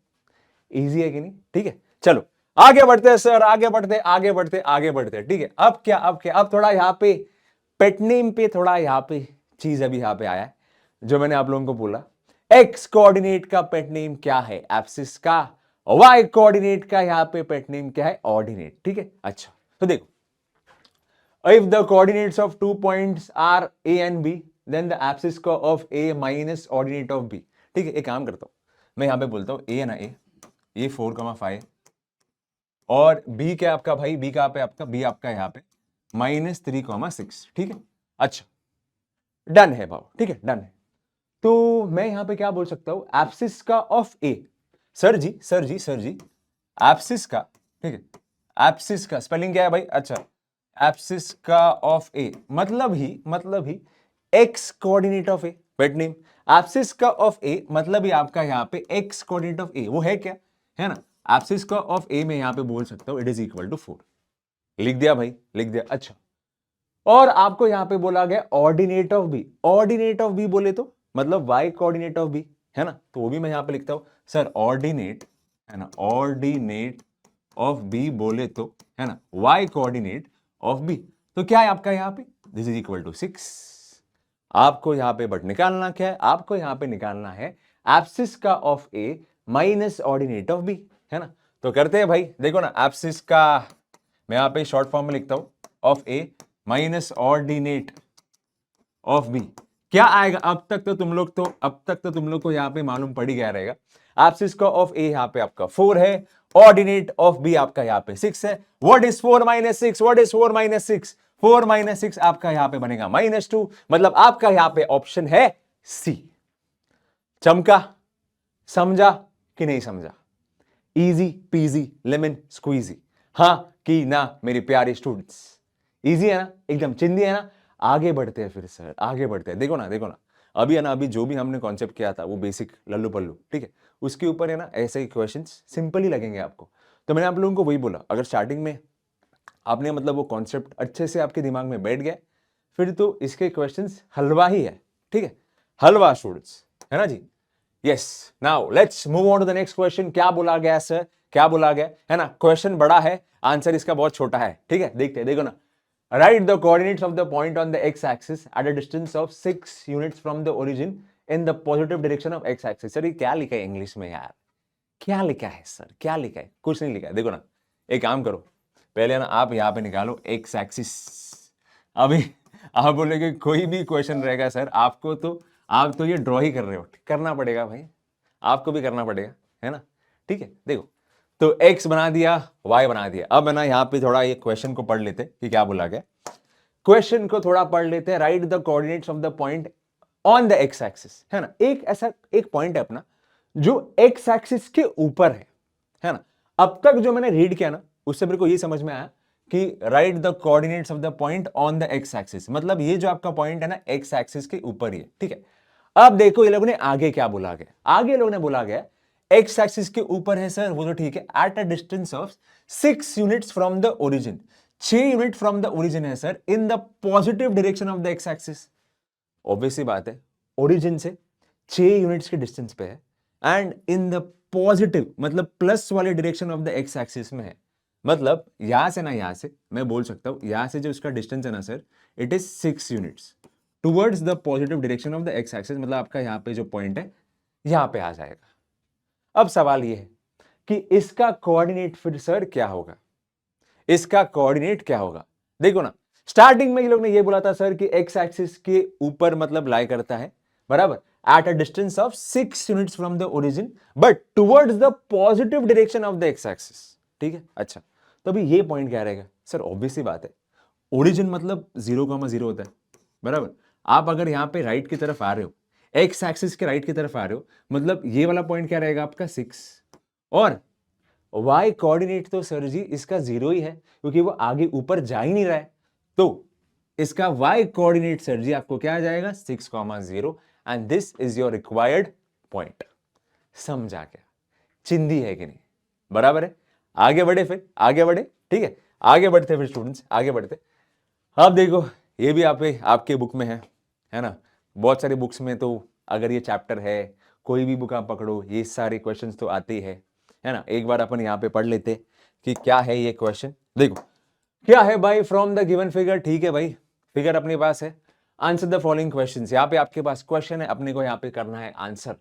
इजी है कि नहीं। ठीक है, चलो आगे बढ़ते हैं सर, आगे बढ़ते। ठीक है, अब थोड़ा यहाँ पे पेट नेम पे, थोड़ा यहाँ पे चीज अभी यहाँ पे आया है, जो मैंने आप लोगों को बोला, एक्स कोऑर्डिनेट का पेट नेम क्या है, एब्सिस का, वाई कोऑर्डिनेट का यहाँ पे पेट नेम क्या है, ऑर्डिनेट। ठीक है, अच्छा, तो देखो, if the coordinates of 2 points are a and b, then the abscissa of a minus ordinate of b। ठीक है, एक काम करता हूं, मैं यहां पे बोलता हूं a है ना, ये 4,5 और b क्या आपका भाई, b कहां पे आपका, b आपका यहां पे -3,6। ठीक है, अच्छा, डन है भाव। ठीक है, डन है। तो मैं यहां पे क्या बोल सकता हूं, एब्सिस का of A, sir ji abscissa का, ठीक है, एब्सिस का स्पेलिंग क्या है भाई, अच्छा, एब्सिस का ऑफ ए, मतलब ही x coordinate of a, pet name, abscess का ऑफ ए मतलब ही आपका यहां पे एक्स कोऑर्डिनेट ऑफ ए, वो है क्या, है ना, एब्सिस का ऑफ ए में यहां पे बोल सकता हूं इट इज इक्वल टू 4। लिख दिया भाई, लिख दिया। अच्छा, और आपको यहां पे बोला गया ordinate of B, ordinate of B बोले तो मतलब वाई कोऑर्डिनेट ऑफ बी, है ना, तो वो भी मैं यहां पे लिखता हूं सर, ऑर्डिनेट, है ना, ऑर्डिनेट ऑफ बी बोले तो, है ना, वाई कोऑर्डिनेट ऑफ बी, तो क्या है आपका यहां पे, दिस इज इक्वल टू 6। आपको यहां पे बट निकालना क्या है, आपको यहां पे निकालना है एब्सिस का of A minus ordinate of B, है ना। तो करते हैं भाई, देखो ना, एब्सिस का मैं यहां पे शॉर्ट फॉर्म में लिखता हूं, of A minus ordinate of B, क्या आएगा। अब तक तो तुम लोग को यहां पे मालूम पड़ ही गया रहेगा, एब्सिस का ऑफ ए यहां पे आपका 4 है, ऑर्डिनेट ऑफ बी आपका यहां पे 6 है। What is 4 minus 6, what is 4 minus 6, 4 minus 6 आपका यहां पे बनेगा -2, मतलब आपका यहां पे ऑप्शन है सी। चमका, समझा कि नहीं समझा, इजी पीजी लेमन स्क्वीजी, हां कि ना मेरे प्यारे स्टूडेंट्स, इजी है ना, एकदम चिंदी है ना। आगे बढ़ते हैं फिर सर, आगे बढ़ते हैं, देखो ना, अभी है ना, अभी जो भी हमने कॉन्सेप्ट किया था वो बेसिक लल्लू पल्लू, ठीक है, उसके ऊपर है ना ऐसे ही क्वेश्चंस सिंपल ही लगेंगे आपको। तो मैंने आप लोगों को वही बोला, अगर स्टार्टिंग में आपने मतलब वो कॉन्सेप्ट अच्छे से आपके दिमाग में बैठ गया, फिर तो इसके क्वेश्चंस हलवा ही है, ठीक है, हलवा स्टूडेंट्स, है ना जी। Yes, now let's move on to the next question. क्या बोला गया सर, क्या बोला गया, है ना, क्वेश्चन बड़ा है, आंसर इसका बहुत छोटा है, ठीक है, देखते हैं, देखो ना। Right the coordinates of the point on the x axis at a distance of 6 units from the origin in the positive direction of x axis. Sir ये क्या लिखा है इंग्लिश में यार, क्या लिखा है सर, क्या लिखा है, कुछ नहीं लिखा है। देखो ना, एक काम करो, पहले ना आप यहाँ पे निकालो एक्स एक्सिस। अभी आप बोलेगे कोई भी क्वेश्चन रहेगा सर आपको तो, आप तो ये ड्रॉ ही कर रहे हो, करना पड़ेगा भाई, आपको भी करना पड़ेगा, है ना, ठीक है। देखो तो x बना दिया, y बना दिया। अब है ना यहाँ पे थोड़ा ये क्वेश्चन को पढ़ लेते कि क्या बोला गया, क्वेश्चन को थोड़ा पढ़ लेते हैं। Right the coordinates of the point on the x axis, है ना, एक ऐसा एक पॉइंट है अपना जो एक्स एक्सिस के ऊपर है ना। अब तक जो मैंने रीड किया ना, उससे मेरे को ये समझ में आया कि right the coordinates of the point on the x axis, मतलब ये जो आपका पॉइंट है ना एक्स एक्सिस के ऊपर ही है, ठीक है। अब देखो ये लोगों ने आगे क्या बोला गया, आगे लोगों ने बोला गया एक्स एक्सिस के ऊपर है सर, वो तो ठीक है, at a distance of 6 units from the origin, 6 unit from the origin है sir, in the positive direction of the x axis. Obvious सी बात है, ओरिजिन से 6 यूनिट्स के डिस्टेंस पे है एंड इन द पॉजिटिव मतलब प्लस वाले direction of the x axis में है। मतलब यहां से ना, यहां से मैं बोल सकता हूं, यहां से जो इसका डिस्टेंस है ना sir, it is 6 units towards the positive direction of the x axis. मतलब आपका यहां पे जो पॉइंट है यहां पे आ जाएगा। अब सवाल ये है कि इसका कोऑर्डिनेट फिर सर क्या होगा, इसका कोऑर्डिनेट क्या होगा। देखो ना, स्टार्टिंग में ये लोग ने ये बोला था सर कि एक्स एक्सिस के ऊपर मतलब लाई करता है, बराबर, eight a distance of 6 units from the origin but towards the positive direction of the x axis, ठीक है। अच्छा, तो अभी ये पॉइंट क्या रहेगा सर, ऑब्वियस सी बात है, ओरिजिन मतलब 0,0 होता है, बराबर। आप अगर यहां पे राइट की तरफ आ रहे हो, एक्स एक्सिस के राइट की तरफ आ रहे हो, मतलब ये वाला पॉइंट क्या रहेगा आपका 6, और y कोऑर्डिनेट तो सर जी इसका 0 ही है क्योंकि वो आगे ऊपर जा ही नहीं रहा है। तो इसका y कोऑर्डिनेट सर जी आपको क्या आ जाएगा 6,0 and this is your required point. समझा क्या, चिंदी है कि नहीं, बराबर है। आगे बढ़े, फिर आगे बढ़े, ठीक है, आगे बढ़ते फिर स्टूडेंट्स, आगे बढ़ते। अब देखो ये भी आपके बुक में है ना, बहुत सारी बुक्स में तो अगर ये चैप्टर है, कोई भी बुक आप पकड़ो, ये सारे क्वेश्चंस तो आते ही है ना। एक बार अपन यहाँ पे पढ़ लेते कि क्या है ये क्वेश्चन। देखो क्या है भाई, फ्रॉम द गिवन फिगर, ठीक है भाई, फिगर अपने पास है। आंसर द फॉलोइंग क्वेश्चंस, यहाँ पे आपके पास क्वेश्चन है, अपने को यहाँ पे करना है आंसर।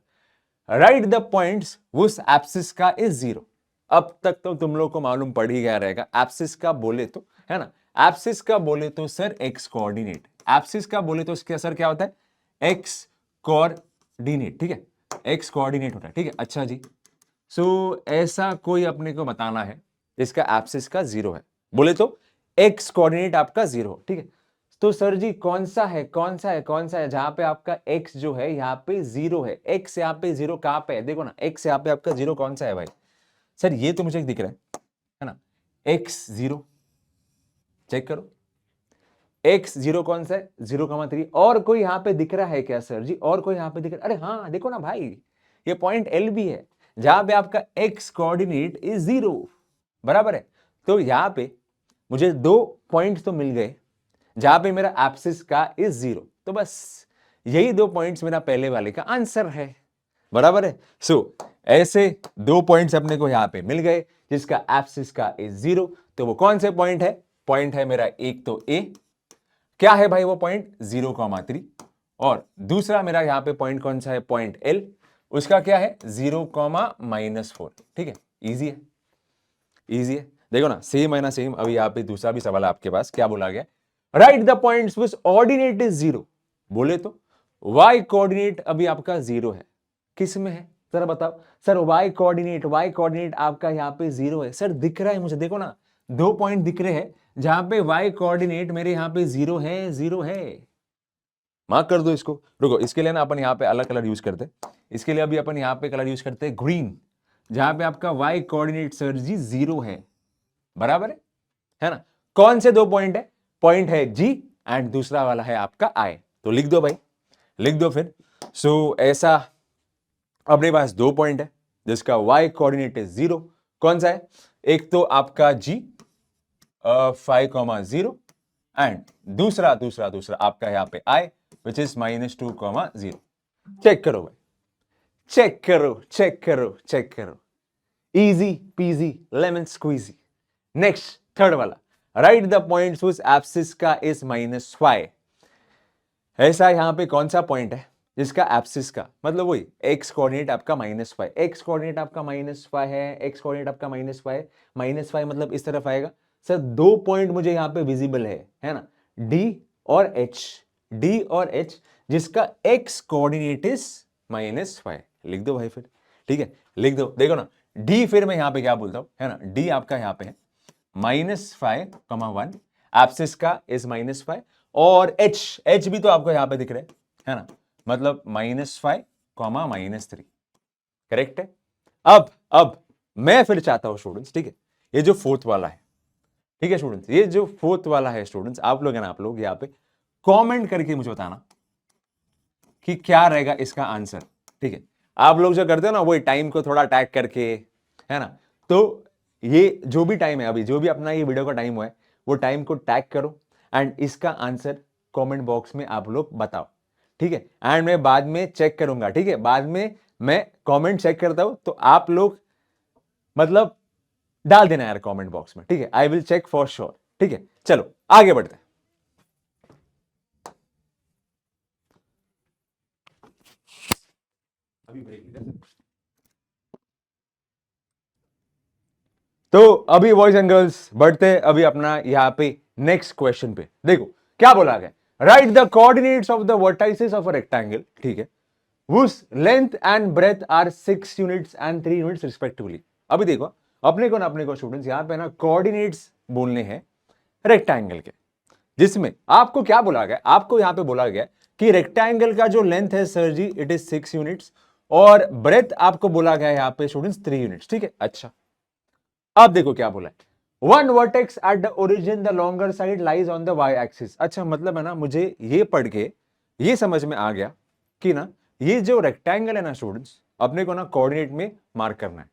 राइट द पॉइंट्स उस एप्सिस का इज 0। अब तक तो तुम लोग को मालूम पड़ ही गया रहेगा, एप्सिस का बोले तो, है ना, एप्सिस का बोले तो सर एक्स कोऑर्डिनेट, एप्सिस का बोले तो इसके सर क्या होता है एक्स कोऑर्डिनेट, ठीक है, एक्स कोऑर्डिनेट होता है, ठीक है। अच्छा जी, सो ऐसा कोई अपने को बताना है इसका एप्सिस का 0 है, बोले तो एक्स कोऑर्डिनेट आपका 0, ठीक है। तो सर जी कौन सा है, कौन सा है, कौन सा है जहां पे आपका x जो है यहाँ पे 0 है, x यहाँ पे 0 कहां पे है, देखो ना, x यहाँ पे आपका 0 कौन सा है भाई, सर ये तो मुझे दिख रहा है ना, x 0, चेक करो, x 0 कौन सा है 0,3। और कोई यहाँ पे दिख रहा है क्या सर जी, और कोई यहाँ पे दिख रहा है, अरे हाँ देखो ना भाई, ये पॉइंट L भी है जहां पे आपका x कोऑर्डिनेट इज 0, बराबर है। तो यहाँ पे मुझे 2 पॉइंट तो मिल गए जहां पे मेरा एप्सिस का इज 0, तो बस यही 2 पॉइंट्स मेरा पहले वाले का आंसर है, बराबर है। सो ऐसे 2 पॉइंट्स अपने को यहां पे मिल गए जिसका एप्सिस का इज 0। तो वो कौन से पॉइंट है, पॉइंट है मेरा एक तो ए, क्या है भाई वो पॉइंट 0,3, और दूसरा मेरा यहां पे पॉइंट कौन सा है, पॉइंट एल, उसका क्या है 0,-4, ठीक है। इजी है, इजी है, देखो ना, सेम है ना सेम। अभी यहाँ पे दूसरा भी सवाल है आपके पास, क्या बोला गया, right the points which ordinate is 0, बोले तो y कोऑर्डिनेट अभी आपका 0 है, किस में है जरा बताओ सर, y कोऑर्डिनेट आपका यहाँ पे 0 है सर, दिख रहा है मुझे, देखो ना 2 पॉइंट दिख रहे हैं जहां पे y कोऑर्डिनेट मेरे यहाँ पे 0 है, 0 है, मार्क कर दो इसको। रुको, इसके लिए ना अपन यहाँ पे अलग कलर यूज करते, इसके लिए अभी अपन यहाँ पे कलर यूज करते हैं ग्रीन, जहां पे आपका y कोऑर्डिनेट सर जी 0 है, बराबर है ना। कौन से 2 पॉइंट है, पॉइंट है G एंड दूसरा वाला है आपका I, तो लिख दो भाई, लिख दो फिर। सो ऐसा अपने पास 2 पॉइंट है जिसका y कोऑर्डिनेट है 0, कौन सा है, एक तो आपका G 5,0 एंड दूसरा दूसरा दूसरा आपका यहाँ पे आई विच इज -2, 0। चेक करो भाई, चेक करो चेक करो चेक करो, easy peasy lemon squeezy. Next third वाला, write the point whose abscissa is -5। ऐसा यहां पे कौन सा पॉइंट है जिसका एब्सिस का मतलब वही एक्स कोऑर्डिनेट आपका -5, एक्स कोऑर्डिनेट आपका -5 है, एक्स कोऑर्डिनेट आपका -5 मतलब इस तरफ आएगा। सर दो पॉइंट मुझे यहां पे विजिबल है ना, डी और एच, डी और एच, जिसका एक्स कोऑर्डिनेट इज -5। लिख दो भाई फिर, ठीक है लिख दो। देखो ना डी, फिर मैं यहां पे क्या बोलता हूं, है ना, डी आपका यहां पे है -5, 1, एब्सिस का इज -5, और एच, एच भी तो आपको यहां पे दिख रहा है ना, मतलब -5, -3। करेक्ट है। अब मैं फिर चाहता हूं स्टूडेंट्स, ठीक है, ये जो फोर्थ वाला है, ठीक है स्टूडेंट्स, ये जो फोर्थ वाला है स्टूडेंट्स, आप लोग है ना, आप लोग यहाँ पे कमेंट करके मुझे बताना कि क्या रहेगा इसका आंसर। ठीक है, आप लोग जो करते हो ना, वो टाइम को थोड़ा टैग करके, है ना, तो ये जो भी टाइम है अभी, जो भी अपना ये वीडियो का टाइम हुआ है, वो टाइम को टैग करो एंड इसका आंसर कमेंट बॉक्स में आप लोग बताओ। ठीक है, एंड मैं बाद में चेक करूंगा, ठीक है, बाद में मैं कमेंट चेक करता हूं, तो आप लोग मतलब डाल देना यार कमेंट बॉक्स में, ठीक है, I will check for sure. ठीक है, चलो आगे बढ़ते हैं। अभी ब्रेक, तो अभी बॉयज एंड गर्ल्स बढ़ते हैं अभी अपना यहां पे नेक्स्ट क्वेश्चन पे। देखो क्या बोला गया, right the coordinates of the vertices of a rectangle, ठीक है, whose length and breadth are 6 units and 3 units respectively। अभी देखो अपने को स्टूडेंट्स यहां पे ना कोऑर्डिनेट्स बोलने हैं रेक्टेंगल के, जिसमें आपको क्या बोला गया, आपको यहां पे बोला गया कि रेक्टेंगल का जो लेंथ है sir ji it is 6 units, और ब्रेथ आपको बोला गया यहां पे स्टूडेंट्स 3 यूनिट्स। ठीक है, अच्छा अब देखो क्या बोला है, one vertex at the origin the longer side lies on the Y axis. अच्छा मतलब है ना, मुझे ये पढ़ के ये समझ में आ गया कि ना ये जो रेक्टेंगल है ना स्टूडेंट्स, अपने को ना कोऑर्डिनेट में मार्क करना है,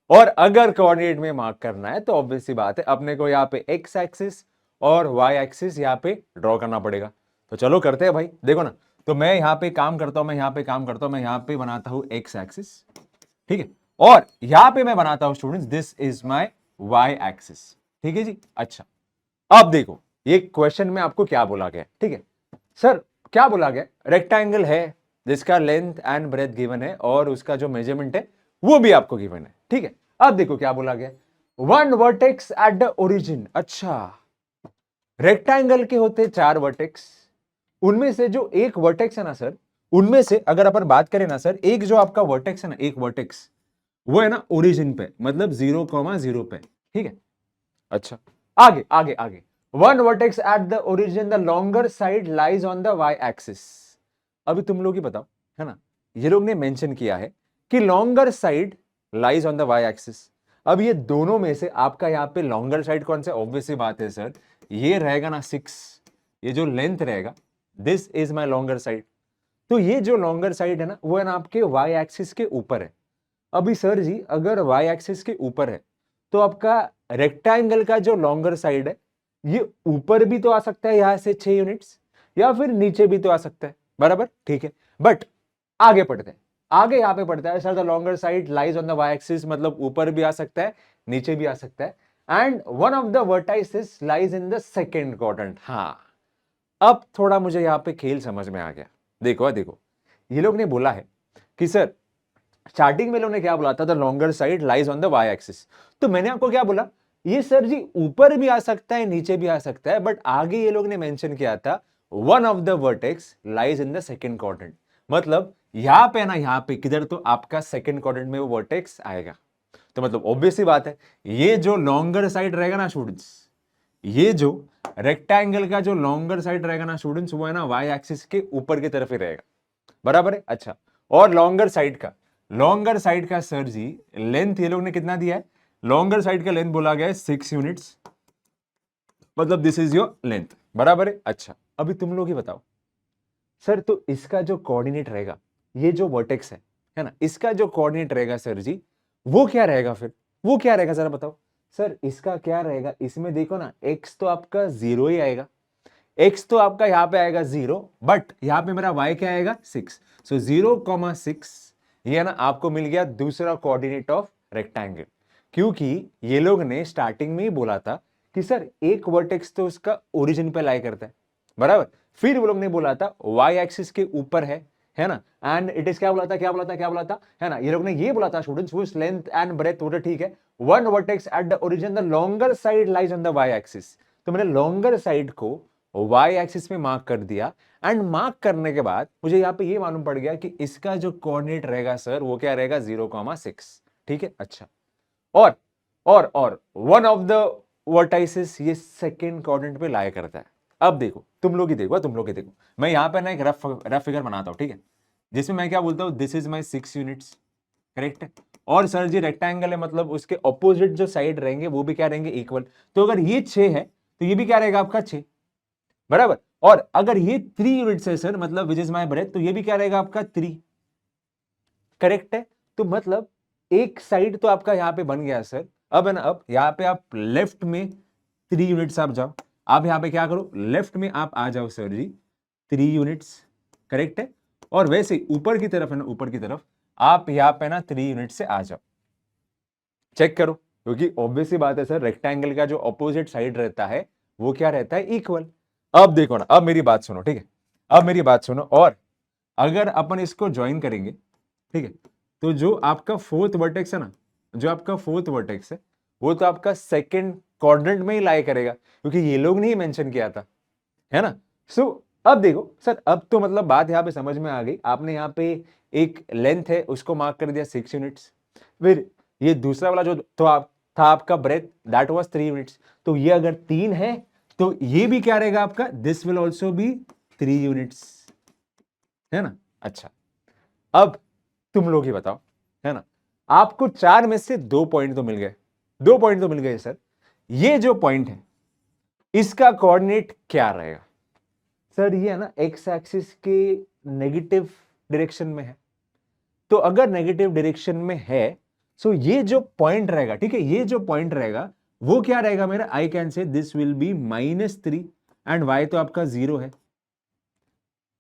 और अगर कोऑर्डिनेट में मार्क करना है तो ऑब्वियस सी बात है अपने को यहाँ पे एक्स एक्सिस और वाई एक्सिस यहाँ पे ड्रॉ करना पड़ेगा। तो चलो करते हैं भाई, देखो ना, तो मैं यहाँ पे काम करता हूं, मैं यहाँ पे काम करता हूं, मैं यहाँ पे बनाता हूं एक्स एक्सिस, ठीक है, और यहां पे मैं बनाता हूं students this is my Y axis. ठीक है जी, अच्छा अब देखो ये क्वेश्चन में आपको क्या बोला गया, ठीक है सर, क्या बोला गया, रेक्टेंगल है जिसका लेंथ एंड ब्रेथ गिवन है और उसका जो मेजरमेंट है वो भी आपको गिवन है। ठीक है, अब देखो क्या बोला गया, one vertex at the origin. अच्छा रेक्टेंगल के होते 4 वर्टेक्स, उनमें से जो एक वर्टेक्स है ना सर, उनमें से अगर अपन बात करें ना सर, एक जो आपका वर्टेक्स है ना, एक वर्टेक्स वो है ना ओरिजिन पे, मतलब 0,0 पे। ठीक है, अच्छा आगे आगे आगे, one vertex at the origin the longer side lies on the Y axis. अभी तुम लोग ही बताओ, है ना, ये लोग ने मेंशन किया है कि longer side lies on the Y axis. अब ये दोनों में से आपका यहां पे लॉन्गर साइड कौन सा, ऑब्वियस सी बात है सर, ये रहेगा ना 6, ये जो लेंथ रहेगा this is my longer side. तो ये जो लॉन्गर साइड है ना, वो है ना आपके वाई एक्सिस के ऊपर है। अभी सर जी अगर वाई एक्सिस के ऊपर है तो आपका रेक्टेंगल का जो लॉन्गर साइड है ये ऊपर भी तो आ सकता है यहां से 6 यूनिट्स, या फिर नीचे भी तो आ सकता है, बराबर, ठीक है, बट आगे पढ़ते हैं, आगे यहां पे पढ़ता है sir the longer side lies on the Y axis, मतलब ऊपर भी आ सकता है नीचे भी आ सकता है, and one of the vertices lies in the second quadrant. हाँ अब थोड़ा मुझे यहां पे खेल समझ में आ गया। देखो देखो ये लोग ने बोला है कि सर स्टार्टिंग में लोगों ने क्या बोला था, the longer side lies on the Y axis, तो मैंने आपको क्या बोला, ये सर जी ऊपर भी आ सकता है नीचे भी आ सकता है, बट आगे ये लोग ने मेंशन किया था one of the vertex lies in the second quadrant, मतलब यहां पे ना, यहां पे किधर, तो आपका सेकंड क्वाड्रेंट में वो वर्टेक्स आएगा। तो मतलब ऑब्वियस सी बात है ये जो लॉन्गर साइड रहेगा ना स्टूडेंट्स, ये जो रेक्टेंगल का जो लॉन्गर साइड रहेगा ना स्टूडेंट्स, वो है ना वाई एक्सिस के ऊपर की तरफ ही रहेगा, बराबर है, अच्छा और लॉन्गर साइड का सर जी लेंथ ये लोग ने कितना दिया है, लॉन्गर साइड का लेंथ बोला गया है 6 यूनिट्स, मतलब दिस इज योर लेंथ, बराबर है, अच्छा अभी तुम लोग ही बताओ सर, तो इसका जो कोऑर्डिनेट रहेगा, ये जो वर्टेक्स है ना, इसका जो कोऑर्डिनेट रहेगा सर जी वो क्या रहेगा, फिर वो क्या रहेगा जरा बताओ। सर इसका क्या रहेगा, इसमें देखो ना एक्स तो आपका 0 ही आएगा, x तो आपका यहाँ पे आएगा 0, बट यहाँ पे मेरा y क्या आएगा 6, सो 0,6 ये ना आपको मिल गया दूसरा कोऑर्डिनेट ऑफ रेक्टेंगल। क्योंकि ये लोग ने स्टार्टिंग में ही बोला था कि सर एक वर्टेक्स तो उसका ओरिजिन पे लाई करता है, बराबर। फिर वो लोग ने बोला था y एक्सिस के ऊपर है ना, एंड इट इज क्या बोला था, क्या बोला था, क्या बोला था, है ना, ये लोग ने ये बोला था students which length and breadth, वो ठीक है, one vertex at the origin the longer side lies on the y axis. तो मैंने लॉन्गर साइड को y एक्सिस में मार्क कर दिया, एंड मार्क करने के बाद मुझे यहाँ पे ये मालूम पड़ गया कि इसका जो कोऑर्डिनेट रहेगा सर वो क्या रहेगा 0,6, ठीक है। अच्छा, और वन ऑफ द वर्टाइसेस ये सेकंड कोऑर्डिनेट पे लाया करता है। अब देखो तुम लोग ही देखो, मैं यहाँ पे ना एक रफ फिगर बनाता हूँ, ठीक है, जिसमें मैं क्या बोलता हूँ, this is my 6 units, correct है। और सर जी रेक्टेंगल है, मतलब उसके ऑपोजिट जो साइड रहेंगे वो भी क्या रहेंगे, इक्वल। तो अगर ये 6 है तो ये भी क्या रहेगा आपका 6, बराबर। और अगर ये 3 यूनिट्स है सर, मतलब विच इज माई ब्रेथ, तो ये भी क्या रहेगा आपका 3, करेक्ट है। तो मतलब एक साइड तो आपका यहाँ पे बन गया सर। अब है ना, अब यहाँ पे आप लेफ्ट में 3 यूनिट्स आप जाओ, आप यहाँ पे क्या करो, लेफ्ट में आप आ जाओ सर जी 3 यूनिट्स, करेक्ट है। और वैसे ऊपर की तरफ है ना, ऊपर की तरफ आप यहाँ पे ना 3 यूनिट से आ जाओ, चेक करो, क्योंकि ऑब्वियसली बात है सर, रेक्टेंगल का जो ऑपोजिट साइड रहता है वो क्या रहता है, इक्वल। अब देखो ना, अब मेरी बात सुनो, ठीक है, अब मेरी बात सुनो, और अगर अपन इसको ज्वाइन करेंगे, ठीक है, तो जो आपका फोर्थ वर्टेक्स है ना, जो आपका फोर्थ वर्टेक्स है वो तो आपका सेकंड क्वाड्रेंट में ही लाई करेगा, क्योंकि ये लोग ने ही मेंशन किया था, है ना। सो अब देखो सर, अब तो मतलब बात यहाँ पे समझ में आ गई। आपने यहाँ पे एक लेंथ है उसको मार्क कर दिया 6 यूनिट्स, फिर ये दूसरा वाला जो तो था आपका ब्रेथ, दैट वाज 3 यूनिट्स। तो ये अगर 3 है तो ये भी क्या रहेगा आपका, this will also be 3 units, है ना। अच्छा, अब तुम लोग ही बताओ, है ना, आपको 4 में से 2 पॉइंट तो मिल गए, 2 पॉइंट तो मिल गए सर। ये जो पॉइंट है इसका कोऑर्डिनेट क्या रहेगा सर, ये है ना एक्स एक्सिस के नेगेटिव डायरेक्शन में है। तो अगर नेगेटिव डायरेक्शन में है सो ये जो पॉइंट रहेगा, ठीक है, ये जो पॉइंट रहेगा वो क्या रहेगा मेरा, आई कैन से this will B -3 and y तो आपका 0 है,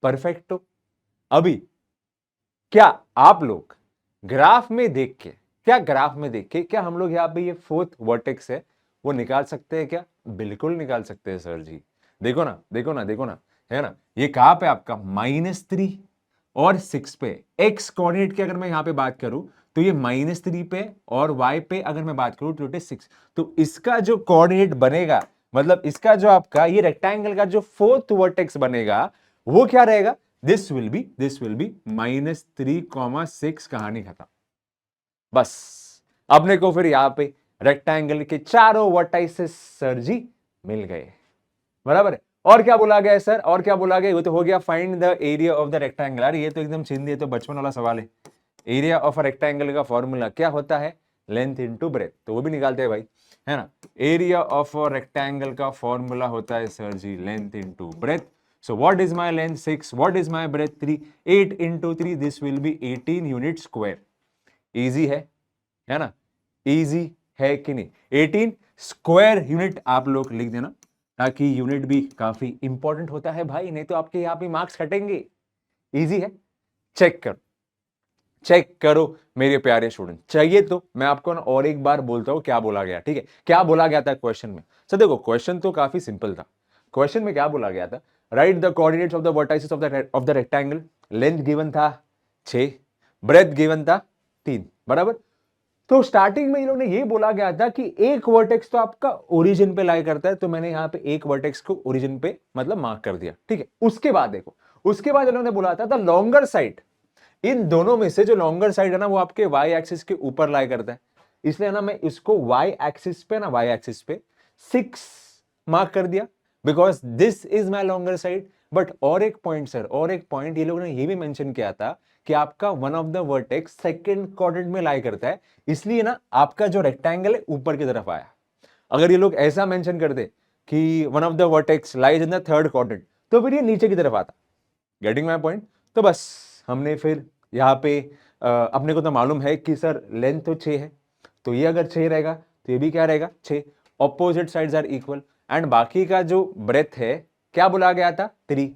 परफेक्ट। तो अभी क्या आप लोग ग्राफ में देख के, क्या हम लोग यहाँ पे ये फोर्थ वर्टेक्स है वो निकाल सकते हैं क्या, बिल्कुल निकाल सकते हैं सर जी। देखो ना, है ना, ये कहां पे आपका -3 और 6 पे, एक्स कोऑर्डिनेट की अगर मैं यहाँ पे बात करूं तो ये -3 पे, और y पे अगर मैं बात करूं तो इट इज 6। तो इसका जो कोऑर्डिनेट बनेगा, मतलब इसका जो आपका ये रेक्टेंगल का जो फोर्थ वर्टेक्स बनेगा वो क्या रहेगा, दिस विल बी -3,6, कहानी खत्म। बस अपने को फिर यहां पे रेक्टेंगल के चारों वर्टाइसेस सर जी मिल गए, बराबर है। और क्या बोला गया है सर, और क्या बोला गया, वो तो हो गया find the area of the rectangle. अरे ये तो एकदम चिंदी, तो बचपन वाला सवाल है। एरिया ऑफ अ रेक्टेंगल का फॉर्मूला क्या होता है, लेंथ इनटू ब्रेथ, तो वो भी निकालते हैं भाई, है ना। एरिया ऑफ अ रेक्टेंगल का फॉर्मूला होता है sir ji length into breadth. So what is my length 6, what is my breadth 3, 8 into 3, this will be 18 unit square. Easy है ना, इजी है कि नहीं, 18 स्क्वायर यूनिट आप लोग लिख देना, ताकि यूनिट भी काफी इंपॉर्टेंट होता है भाई, नहीं तो आपके यहाँ पे मार्क्स कटेंगे। इजी है, चेक करो मेरे प्यारे स्टूडेंट। चाहिए तो मैं आपको ना और एक बार बोलता हूं क्या बोला गया, ठीक है, क्या बोला गया था क्वेश्चन में। सर देखो क्वेश्चन तो काफी सिंपल था। क्वेश्चन में क्या बोला गया था, right the coordinates of the vertices of the rectangle, length given था 6, ब्रेथ गिवन था 3, बराबर। तो स्टार्टिंग में इन लोगों ने ये बोला गया था कि एक वर्टेक्स तो आपका ओरिजिन पे लाई करता है, तो मैंने यहाँ पे एक वर्टेक्स को ओरिजिन पे मतलब मार्क कर दिया, ठीक है। उसके बाद देखो, उसके बाद इन्होंने बोला था द लॉन्गर साइड, इन दोनों में से जो लॉन्गर साइड है ना वो आपके वाई एक्सिस के ऊपर लाई करता है, इसलिए ना मैं इसको वाई एक्सिस पे 6 मार्क कर दिया, because this is my longer side. But और एक पॉइंट सर, और एक पॉइंट ये लोगों ने ये भी मेंशन किया था कि आपका one of the vertex second quadrant में लाई करता है, इसलिए ना आपका जो रेक्टेंगल है ऊपर की तरफ आया। अगर ये लोग ऐसा मेंशन करते कि one of the vertex lies in the third quadrant, तो फिर ये नीचे की तरफ आता। Getting my point. तो बस हमने फिर यहाँ पे अपने को तो मालूम है कि सर लेंथ तो 6 है, तो ये अगर 6 रहेगा तो ये भी क्या रहेगा 6, opposite sides are equal, and बाकी का जो ब्रेथ है क्या बोला गया था 3,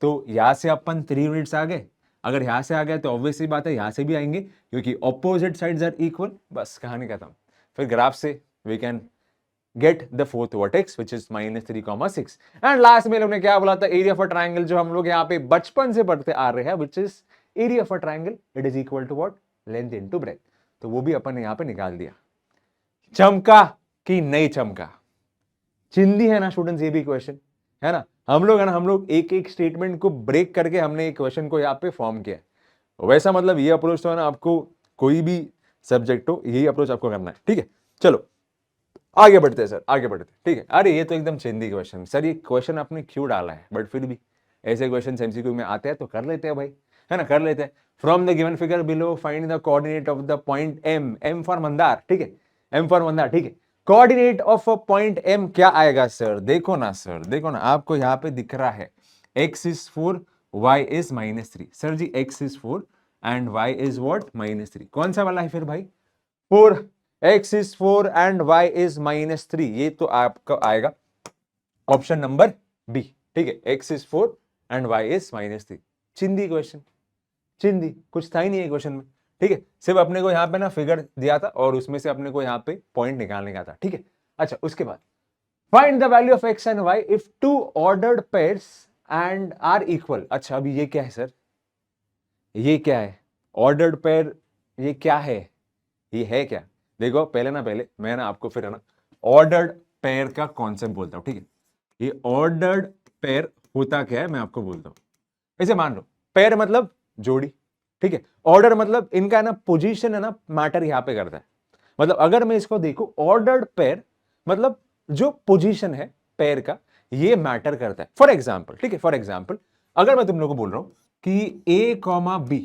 तो यहां से अपन 3 यूनिट्स आ गए, अगर यहां से आ गए तो ऑब्वियसली बात है यहां से भी आएंगे क्योंकि ऑपोजिट साइड्स आर इक्वल, बस कहानी खत्म। फिर ग्राफ से we can get the fourth vertex which is -3,6 and last में लोग ने क्या बोला था, एरिया ऑफ अ ट्रायंगल जो हम लोग यहाँ पे बचपन से पढ़ते आ रहे हैं which is area of a triangle it is equal to what, length into breadth, तो वो भी अपन ने यहाँ पे निकाल दिया। चमका कि नहीं चमका, चिंदी है ना स्टूडेंट्स, ये भी क्वेश्चन है ना, हम लोग है ना, हम लोग एक एक स्टेटमेंट को ब्रेक करके हमने एक क्वेश्चन को यहाँ पे फॉर्म किया है। वैसा मतलब ये अप्रोच तो है ना, आपको कोई भी सब्जेक्ट हो यही अप्रोच आपको करना है, ठीक है। चलो आगे बढ़ते हैं सर, आगे बढ़ते हैं, ठीक है। अरे ये तो एकदम चिंदी क्वेश्चन सर, ये क्वेश्चन आपने क्यों डाला है, बट फिर भी ऐसे क्वेश्चन एमसीक्यू में आते हैं तो कर लेते हैं भाई, है ना, कर लेते हैं। From the given figure below find the coordinate of the point M, M for Mandar, ठीक है, एम फॉर मंदार, ठीक है। Coordinate of a point M क्या आएगा सर, देखो ना सर, देखो ना, आपको यहाँ पे दिख रहा है x is 4 y is -3, sir ji x is 4 and y is what -3, कौन सा वाला है फिर भाई 4, x is 4 and y is -3, ये तो आपका आएगा ऑप्शन नंबर बी, ठीक है, x is 4 and y is -3। चिंदी question, चिंदी, कुछ था ही नहीं है क्वेश्चन में, ठीक है, सिर्फ अपने को यहाँ पे ना फिगर दिया था और उसमें से अपने को यहाँ पे पॉइंट निकालने का था, ठीक है। अच्छा उसके बाद find the value of x and y if two ordered pairs and are equal. अच्छा अभी ये क्या है सर, ये क्या है ऑर्डर्ड पेयर, ये क्या है, ये है क्या, देखो पहले मैं ना आपको फिर है ना ऑर्डर्ड पेयर का कॉन्सेप्ट बोलता हूं, ठीक है। ये ऑर्डर्ड पेयर होता क्या है मैं आपको बोलता हूं। ऐसे मान लो पेयर मतलब जोड़ी, ठीक है, ऑर्डर मतलब इनका है ना पोजीशन है ना मैटर यहां पे करता है, मतलब अगर मैं इसको देखूं ऑर्डर्ड पेयर मतलब जो पोजीशन है पेयर का ये मैटर करता है। फॉर एग्जाम्पल, ठीक है, फॉर एग्जाम्पल अगर मैं तुम लोगों को बोल रहा हूं कि ए कॉमा बी,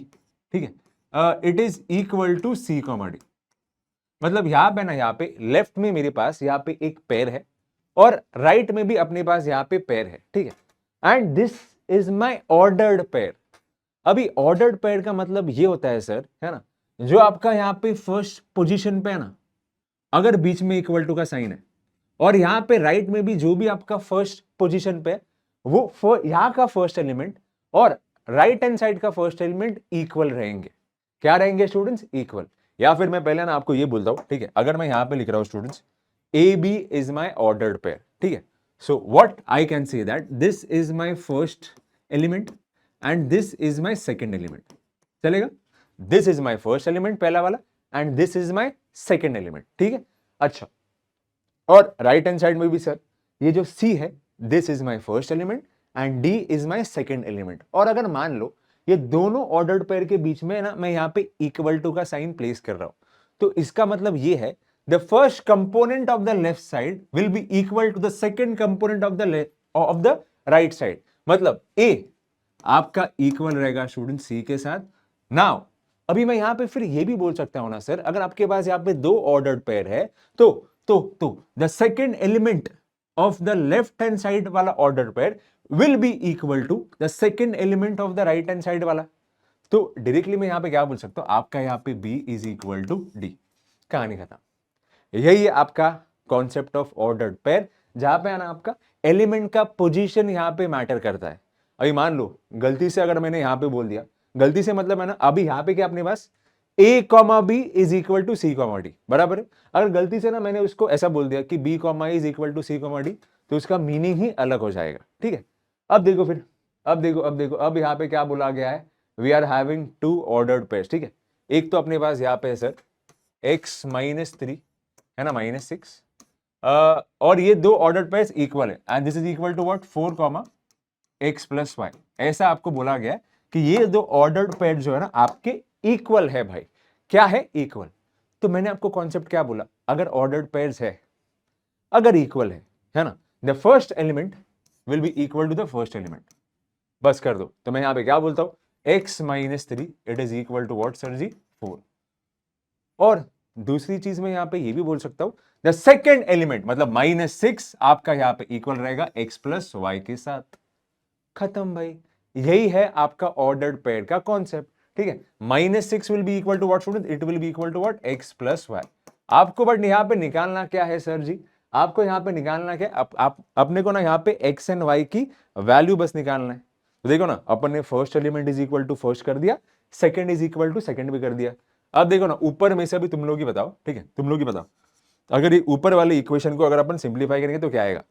ठीक है, it is equal to C comma D, मतलब यहां पे ना, यहां पे लेफ्ट में मेरे पास यहां पे एक पेयर है और राइट में भी अपने पास यहां पे पेयर है, ठीक है, and this is my ordered pair. अभी ऑर्डर्ड पेयर का मतलब ये होता है सर, है ना, जो आपका यहां पे फर्स्ट पोजीशन पे है ना, अगर बीच में इक्वल टू का साइन है और यहां पे राइट में भी जो भी आपका फर्स्ट पोजीशन पे है वो यहां का फर्स्ट एलिमेंट और राइट हैंड साइड का फर्स्ट एलिमेंट इक्वल रहेंगे। क्या रहेंगे स्टूडेंट्स, इक्वल। या फिर मैं पहले ना आपको ये बोलता हूं, ठीक है, अगर मैं यहां पे लिख रहा हूं students a b is my ordered pair, ठीक है, so what I can say that this is my first element and this is my second element, चलेगा, this is my first element पहला वाला and this is my second element, ठीक है। अच्छा और राइट हैंड साइड में भी सर ये जो C है this is my first element and D is my second element. और अगर मान लो ये दोनों ऑर्डर्ड पेयर के बीच में ना मैं यहाँ पे इक्वल टू का साइन प्लेस कर रहा हूं, तो इसका मतलब ये है the first component of the left side will be equal to the second component of the right side, मतलब A आपका इक्वल रहेगा स्टूडेंट C के साथ। नाउ अभी मैं यहां पे फिर ये भी बोल सकता हूं ना सर, अगर आपके पास यहां पे दो ऑर्डर्ड पेयर है तो the second element of the left hand side वाला order pair will be equal to the second element of the right hand side वाला। तो डायरेक्टली मैं यहां पे क्या बोल सकता हूं, आपका यहां पे B is equal to D, कहानी खत्म। यही है आपका कॉन्सेप्ट ऑफ ऑर्डर्ड पेयर, जहां पे है ना आपका एलिमेंट का पोजीशन यहां पे मैटर करता है। अभी मान लो गलती से अगर मैंने यहां पे बोल दिया, गलती से मतलब है ना, अभी यहां पे क्या अपने पास A comma B is equal to C comma D, बराबर है। अगर गलती से ना मैंने उसको ऐसा बोल दिया कि B comma is equal to C comma D, तो उसका मीनिंग ही अलग हो जाएगा, ठीक है। अब देखो फिर, अब देखो अब यहाँ पे क्या बोला गया है, we are having two ordered pairs, ठीक है। एक तो अपने पास यहाँ पे है सर x -3 है ना -6, और ये दो ऑर्डर्ड पेयर्स इक्वल है and this is equal to what 4 comma x plus Y. ऐसा आपको बोला गया है कि ये दो ऑर्डर्ड पेयर जो है ना आपके इक्वल है भाई। क्या है, इक्वल। तो मैंने आपको कॉन्सेप्ट क्या बोला, अगर ऑर्डर्ड पेयर्स है, अगर इक्वल है ना, the first element will be equal to the first element, बस कर दो। तो मैं यहां पे क्या बोलता हूं x -3 it is equal to what sir ji 4। और दूसरी चीज मैं यहां पे ये भी बोल सकता हूं द सेकेंड एलिमेंट मतलब -6 आपका यहां पे इक्वल रहेगा x प्लस वाई के साथ। खत्म भाई, यही है आपका ऑर्डर्ड पेयर का कॉन्सेप्ट, ठीक है। -6 will be equal to what student, it will be equal to what x plus Y. आपको बट यहां पे निकालना क्या है सर जी, आपको यहाँ पे निकालना क्या, आप अपने को ना यहाँ पे x एंड y की वैल्यू बस निकालना है। तो देखो ना, अपन ने first element is equal to first कर दिया, second is equal to second भी कर दिया। अब देखो ना, ऊपर में से भी तुम लोग ही बताओ, ठीक है, तुम लोग ही बताओ, अगर ये ऊपर वाले इक्वेशन को अगर अपन सिंप्लीफाई करेंगे तो क्या आएगा,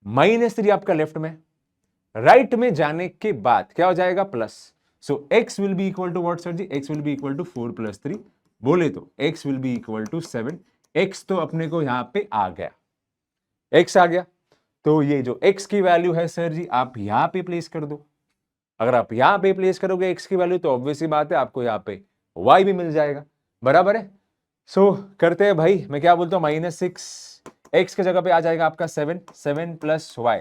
-3 आपका लेफ्ट में, राइट में जाने के बाद क्या हो जाएगा, plus. So x will be equal to what sir ji, x will be equal to 4 + 3, बोले तो x will be equal to 7। x तो अपने को यहां पे आ गया, x आ गया, तो ये जो x की वैल्यू है सर जी आप यहां पे प्लेस कर दो। अगर आप यहां पे प्लेस करोगे x की वैल्यू तो ऑब्वियसली बात है आपको यहां पे y भी मिल जाएगा, बराबर है। सो करते हैं भाई, मैं क्या बोलता हूं, -6 x की जगह पे आ जाएगा आपका 7, 7 + y,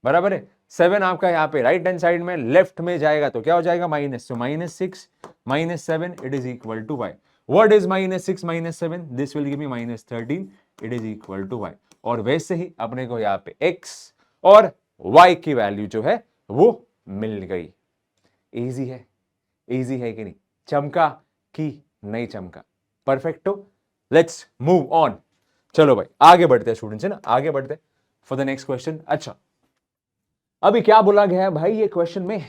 बराबर है। 7 आपका यहाँ पे राइट हैंड साइड में लेफ्ट में जाएगा तो क्या हो जाएगा, माइनस, तो -6 - 7 it is equal to y। What is -6 - 7, this will give me -13, it is equal to y। और वैसे ही अपने को यहाँ पे x और y की वैल्यू जो है वो मिल गई। इजी है, इजी है कि नहीं, चमका कि नहीं चमका, परफेक्टो। लेट्स मूव ऑन, चलो भाई आगे बढ़ते हैं स्टूडेंट्स, है ना, आगे बढ़ते हैं फॉर द नेक्स्ट क्वेश्चन। अच्छा, अभी क्या बोला गया है भाई, ये क्वेश्चन में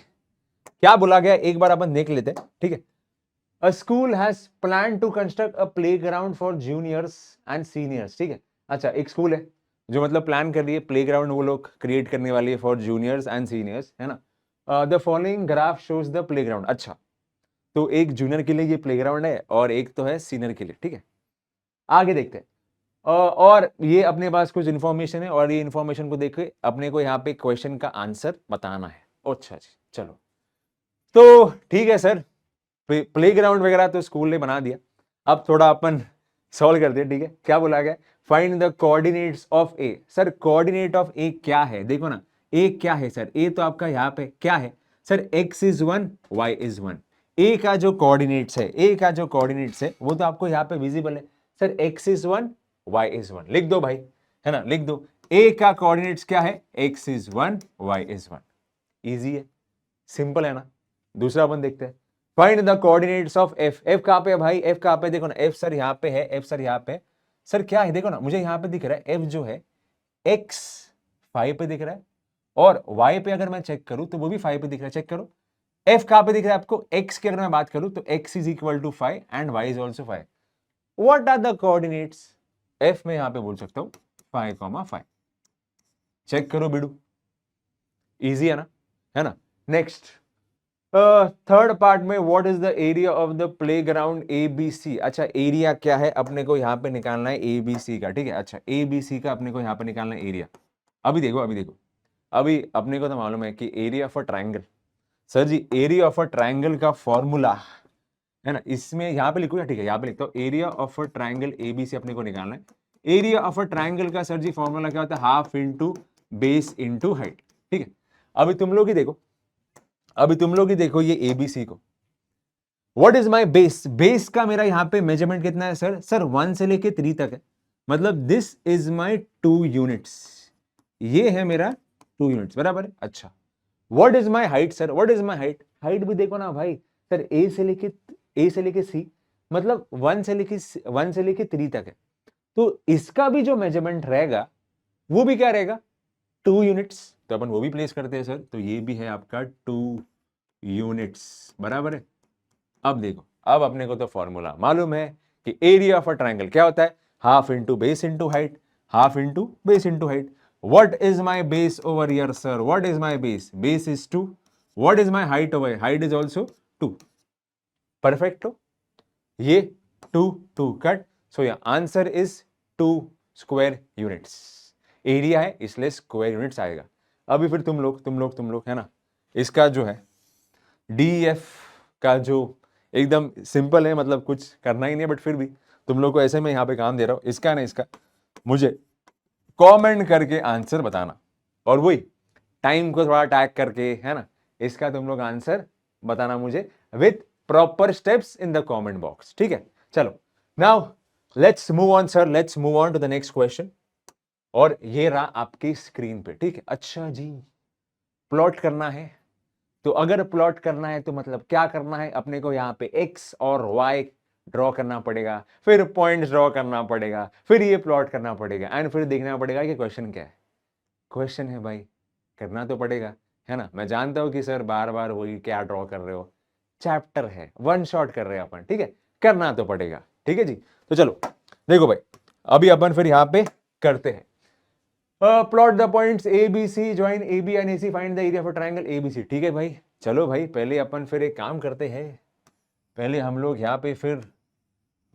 क्या बोला गया है एक बार अपन देख लेते हैं, ठीक है। A school has plan to construct a playground for juniors and seniors, ठीक है। अच्छा, एक स्कूल है जो मतलब प्लान कर रही है प्लेग्राउंड वो लोग क्रिएट करने वाली है फॉर जूनियर्स एंड सीनियर्स, है ना। The following graph shows the playground. अच्छा, तो एक जूनियर के लिए ये प्लेग्राउंड है और एक तो है सीनियर के लिए, ठीक है। आगे देखते हैं। और ये अपने पास कुछ इन्फॉर्मेशन है और ये इन्फॉर्मेशन को देख के अपने को यहाँ पे क्वेश्चन का आंसर बताना है। अच्छा जी, चलो तो ठीक है सर, प्लेग्राउंड वगैरह तो स्कूल ने बना दिया, अब थोड़ा अपन सॉल्व करते हैं, ठीक है। क्या बोला गया, find the coordinates of A. Sir coordinate of a क्या है, देखो ना, ए क्या है सर, ए तो आपका यहाँ पे क्या है sir, x is 1 y is 1। ए का जो कोऑर्डिनेट्स है, ए का जो कोऑर्डिनेट्स है वो तो आपको यहाँ पे विजिबल है sir, x is 1 y is 1, लिख दो भाई, है ना, लिख दो। ए का कोऑर्डिनेट्स क्या है, x is 1 y is 1, easy है, सिंपल है ना। दूसरा अपन देखते हैं, find the coordinates of F. F कहां पे है भाई, एफ कहां पे, देखो ना, एफ सर यहाँ पे है, एफ सर यहाँ पे, सर क्या है, देखो ना, मुझे यहाँ पे दिख रहा है एफ जो है एक्स 5 पे दिख रहा है और वाई पे अगर मैं चेक करूं तो वो भी 5 पे दिख रहा है, चेक करो। एफ कहां पे दिख रहा है आपको, एक्स की अगर मैं बात करूं तो X is equal to 5 and Y is also 5। What are the coordinates, F में यहां पे बोल सकता हूं 5,5, चेक करो बिडू, इजी है ना। नेक्स्ट थर्ड पार्ट में, what is the area of the playground ABC। अच्छा, एरिया क्या है अपने को यहाँ पे निकालना है ABC का, ठीक है। अच्छा, ABC का अपने को यहाँ पे निकालना है एरिया। अभी देखो, अभी देखो, अभी अपने को तो मालूम है कि area of a triangle, sir ji area of a triangle का फॉर्मूला है ना, इसमें यहाँ पे लिखूंगा, ठीक है, यहाँ पे लिखता हूँ area of a triangle ABC अपने को निकालना है। एरिया ऑफ अ ट्राइंगल का सर जी फॉर्मूला क्या होता है, half into base into height, ठीक है। अभी तुम लोग ही देखो, अभी तुम लोग ही देखो ये ABC को, what is my base, base का मेरा यहाँ पे मेजरमेंट कितना है सर, सर 1 से लेके 3 तक है, मतलब दिस इज माई 2 यूनिट्स, ये है मेरा 2 यूनिट्स, बराबर है। अच्छा, what is my height sir, what is my height, height भी देखो ना भाई सर, ए से लेके सी, मतलब 1 से लेके 3 तक है, तो इसका भी जो मेजरमेंट रहेगा वो भी क्या रहेगा, 2 यूनिट्स, तो अपन वो भी प्लेस करते हैं सर, तो ये भी है आपका 2 यूनिट्स, बराबर है। अब देखो, अब अपने को तो फॉर्मूला मालूम है कि एरिया ऑफ अ ट्राइंगल क्या होता है, half into base into height, half into base into height. What is my base over here sir, what is my base, base is 2। What is my height over, height is also 2, perfecto, ये 2 2 कट, सो या answer is 2 square units. Area है इसलिए स्क्वायर यूनिट्स आएगा। अभी फिर तुम लोग है ना, इसका जो है DEF का जो एकदम सिंपल है, मतलब कुछ करना ही नहीं है, बट फिर भी तुम लोग को ऐसे में यहाँ पे काम दे रहा हूँ, इसका ना इसका मुझे कमेंट करके आंसर बताना, और वही टाइम को थोड़ा टैग करके, है ना, इसका तुम लोग आंसर बताना मुझे with proper steps in the comment box, ठीक है। चलो now let's move on sir, let's move on to the next question, और ये रहा आपकी स्क्रीन पे, ठीक है। अच्छा जी, प्लॉट करना है, तो अगर प्लॉट करना है तो मतलब क्या करना है अपने को, यहाँ पे x और y ड्रॉ करना पड़ेगा, फिर पॉइंट्स ड्रॉ करना पड़ेगा, फिर ये प्लॉट करना पड़ेगा एंड फिर देखना पड़ेगा कि क्वेश्चन क्या है। क्वेश्चन है भाई, करना तो पड़ेगा, है ना। मैं जानता हूं कि सर बार बार वही क्या ड्रॉ कर रहे हो, चैप्टर है, वन शॉट कर रहे हैं अपन, ठीक है, करना तो पड़ेगा, ठीक है जी। तो चलो देखो भाई, अभी अपन फिर यहां पे करते हैं plot the points A B C, join A B and A C, find the area for triangle A B C. ठीक है भाई, चलो भाई पहले अपन फिर एक काम करते हैं, पहले हम लोग यहाँ पे फिर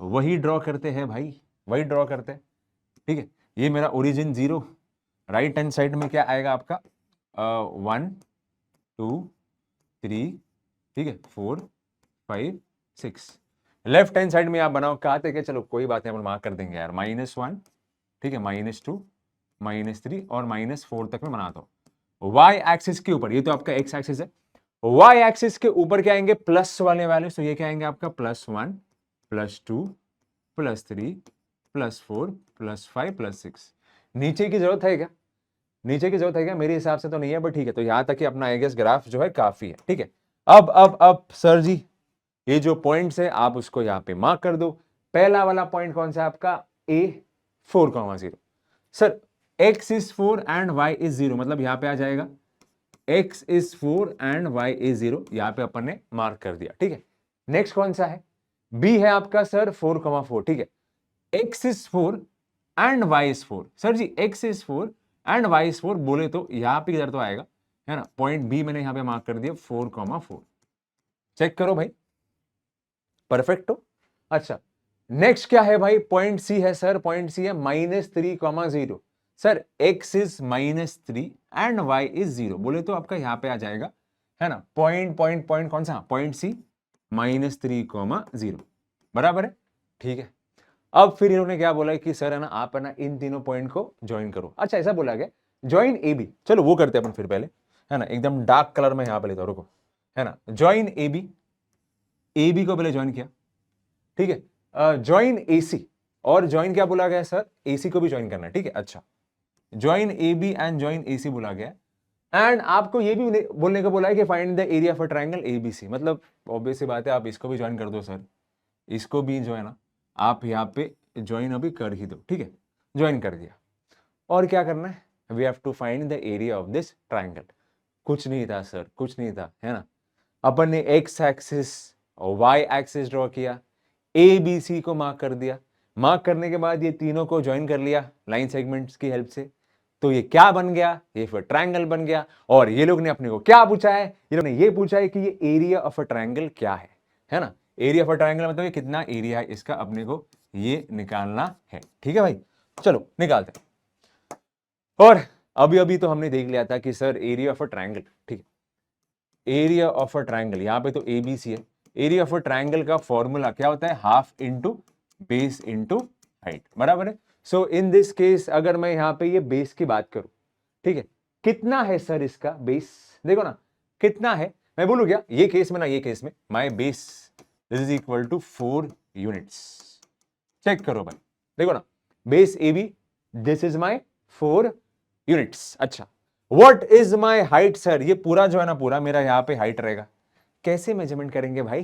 वही ड्रॉ करते हैं भाई, वही ड्रॉ करते हैं, ठीक है। ये मेरा ओरिजिन 0, राइट हैंड साइड में क्या आएगा आपका 1 2 3, ठीक है, 4 5 6। लेफ्ट हैंड साइड में आप बनाओ, कहा थे कि चलो कोई बात नहीं अपन मार्क कर देंगे यार, -1, ठीक है, -2 -3 और -4 तक मैं बनाता हूं। वाई एक्सिस के ऊपर, ये तो आपका एक्स एक्सिस है, वाई एक्सिस के ऊपर क्या आएंगे प्लस वाले वैल्यू, तो ये क्या आएंगे आपका +1 +2 +3 +4 +5 +6। नीचे की जरूरत है क्या, नीचे की जरूरत है क्या, मेरे हिसाब से तो नहीं है, बट ठीक है, तो यहां तक कि अपना आई गेस ग्राफ जो है काफी है, ठीक है। अब सर जी ये जो पॉइंट्स है आप उसको यहाँ पे मार्क कर दो। पहला वाला पॉइंट कौन सा है आपका A4,0। Sir x is 4 and y is 0, मतलब यहां पे आ जाएगा x is 4 and y is 0, यहां पे अपन ने मार्क कर दिया, ठीक है। नेक्स्ट कौन सा है, B है आपका सर 4,4, ठीक है, x is 4 and y is 4। Sir ji x is 4 and y is 4 बोले तो यहां पे इधर तो आएगा, है ना। पॉइंट B मैंने यहां पे मार्क कर दिया 4,4, चेक करो भाई, परफेक्ट हो। अच्छा नेक्स्ट क्या है भाई, पॉइंट सी है सर, पॉइंट सी है -3,0। Sir x is -3 and y is 0, बोले तो आपका यहां पे आ जाएगा, है ना। पॉइंट पॉइंट पॉइंट कौन सा, पॉइंट सी -3,0, बराबर है, ठीक है। अब फिर इन्होंने क्या बोला कि सर है ना आप है ना इन तीनों पॉइंट को ज्वाइन करो। अच्छा ऐसा बोला गया ज्वाइन ए बी, चलो वो करते हैं अपन फिर पहले, है ना, एकदम डार्क कलर में यहां पे लेता हूं, रुको, है ना, ज्वाइन ए बी को पहले ज्वाइन किया, ठीक है। ज्वाइन एसी, और ज्वाइन क्या बोला गया सर, एसी को भी ज्वाइन करना है, ठीक है। अच्छा join A B and join AC बोला गया, एंड आपको ये भी बोलने को बोला है कि find the area for triangle ABC, मतलब ऑब्वियस सी बात है आप इसको भी ज्वाइन कर दो सर, इसको भी जो है ना आप यहाँ पे ज्वाइन अभी कर ही दो, ठीक है, ज्वाइन कर दिया। और क्या करना है, we have to find the area of this triangle. कुछ नहीं था सर, कुछ नहीं था, है ना। अपन ने एक्स एक्सिस और वाई एक्सिस ड्रॉ किया, ए बी सी को मार्क कर दिया, मार्क करने के बाद ये तीनों को ज्वाइन कर लिया लाइन सेगमेंट्स की हेल्प से, तो ये क्या बन गया, ये फिर ट्रायंगल बन गया। और ये लोग ने अपने को क्या पूछा है, ये लोग ने ये पूछा है कि ये एरिया ऑफ अ ट्रायंगल क्या है ना। एरिया ऑफ अ ट्रायंगल मतलब ये कितना एरिया है इसका, अपने को ये निकालना है, ठीक है भाई। चलो निकालते हैं। और अभी अभी तो हमने देख लिया था कि sir area of a triangle, ठीक है, एरिया ऑफ अ ट्रायंगल, यहां पे तो एबीसी है, एरिया ऑफ अ ट्रायंगल का फॉर्मूला क्या होता है, half into base into height, बराबर है। सो इन दिस केस अगर मैं यहां पे ये बेस की बात करूं, ठीक है, कितना है सर इसका बेस, देखो ना कितना है, मैं बोलूं क्या, ये केस में ना, ये केस में my base this is equal to 4 units, check करो भाई, देखो ना, base a b, this is my 4 units. अच्छा what is my height sir, ये पूरा जो है ना पूरा मेरा यहाँ पे हाइट रहेगा, कैसे मेजरमेंट करेंगे भाई,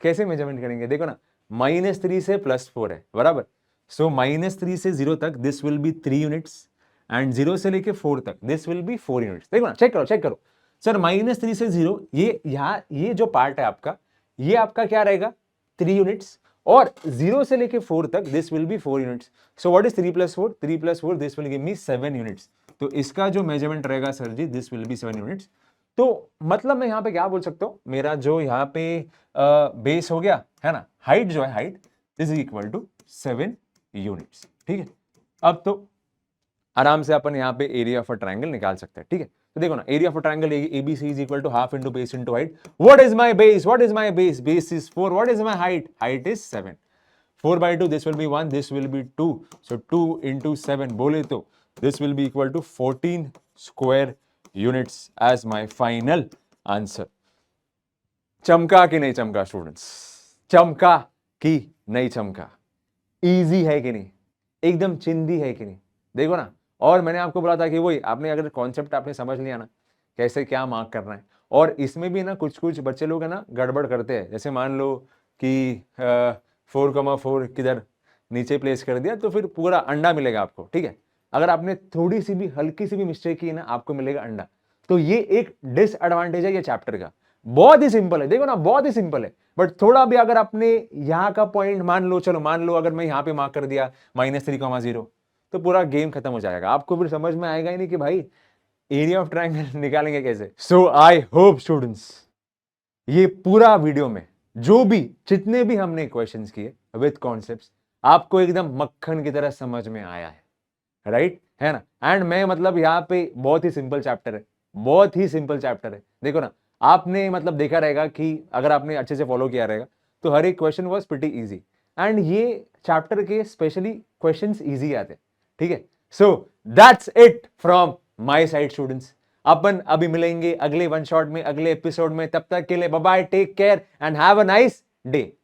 कैसे मेजरमेंट करेंगे, देखो ना -3 से +4 है, बराबर। सो -3 से 0 तक this will B 3 units and 0 से लेके 4 तक दिस विल बी 4 यूनिट्स। देखो ना, चेक करो चेक करो सर, -3 से 0, ये यहाँ ये जो पार्ट है आपका, ये आपका क्या रहेगा 3 यूनिट्स, और 0 से लेके 4 तक this will be 4 units. So what is 3 + 4, 3 + 4 this will give me 7 units. तो इसका जो मेजरमेंट रहेगा sir ji, this will be 7 units. तो मतलब मैं यहां पे क्या बोल सकता हूं, मेरा जो यहाँ पे बेस हो गया, है ना, हाइट जो है, height is equal to 7 units, ठीक है। अब तो आराम से अपन यहाँ पे एरिया ऑफ अ ट्रायंगल निकाल सकते हैं, ठीक है। तो देखो ना, area of a triangle ABC is equal to half into base into height. What is my base, what is my base, base is 4, what is my height, height is 7, 4/2 this will be 1, this will be 2, so 2 into 7 बोले तो this will be equal to 14 square units as my final answer। चमका कि नहीं चमका स्टूडेंट्स, चमका कि नहीं चमका, इजी है कि नहीं, एकदम चिंदी है कि नहीं, देखो ना। और मैंने आपको बोला था कि वही आपने अगर कॉन्सेप्ट आपने समझ लिया ना, कैसे क्या मार्क करना है, और इसमें भी ना कुछ कुछ बच्चे लोग है ना गड़बड़ करते हैं, जैसे मान लो कि 4,4 किधर नीचे प्लेस कर दिया तो फिर पूरा अंडा मिलेगा आपको, ठीक है। अगर आपने थोड़ी सी भी हल्की सी भी मिस्टेक की ना, आपको मिलेगा अंडा। तो ये एक डिसएडवांटेज है ये चैप्टर का। बहुत ही सिंपल है, देखो ना, बहुत ही सिंपल है, बट थोड़ा भी अगर आपने यहाँ का पॉइंट मान लो, चलो मान लो अगर मैं यहाँ पे मार्क कर दिया -3,0, तो पूरा गेम खत्म हो जाएगा। आपको फिर समझ में आएगा ही नहीं कि भाई एरिया ऑफ ट्रायंगल निकालेंगे कैसे। सो आई होप स्टूडेंट्स, ये पूरा वीडियो में जो भी जितने भी हमने क्वेश्चंस किए विद कॉन्सेप्ट्स, आपको एकदम मक्खन की तरह समझ में आया है, राइट है ना। एंड मैं मतलब यहाँ पे बहुत ही सिंपल चैप्टर है, बहुत ही सिंपल चैप्टर है। देखो ना, आपने मतलब देखा रहेगा कि अगर आपने अच्छे से फॉलो किया रहेगा तो हर एक question was pretty easy. And ये चैप्टर के स्पेशली क्वेश्चंस इजी आते हैं, ठीक है। So that's it from my side students. अपन अभी मिलेंगे अगले वन शॉट में, अगले एपिसोड में। तब तक के लिए bye bye, take care and have a nice day.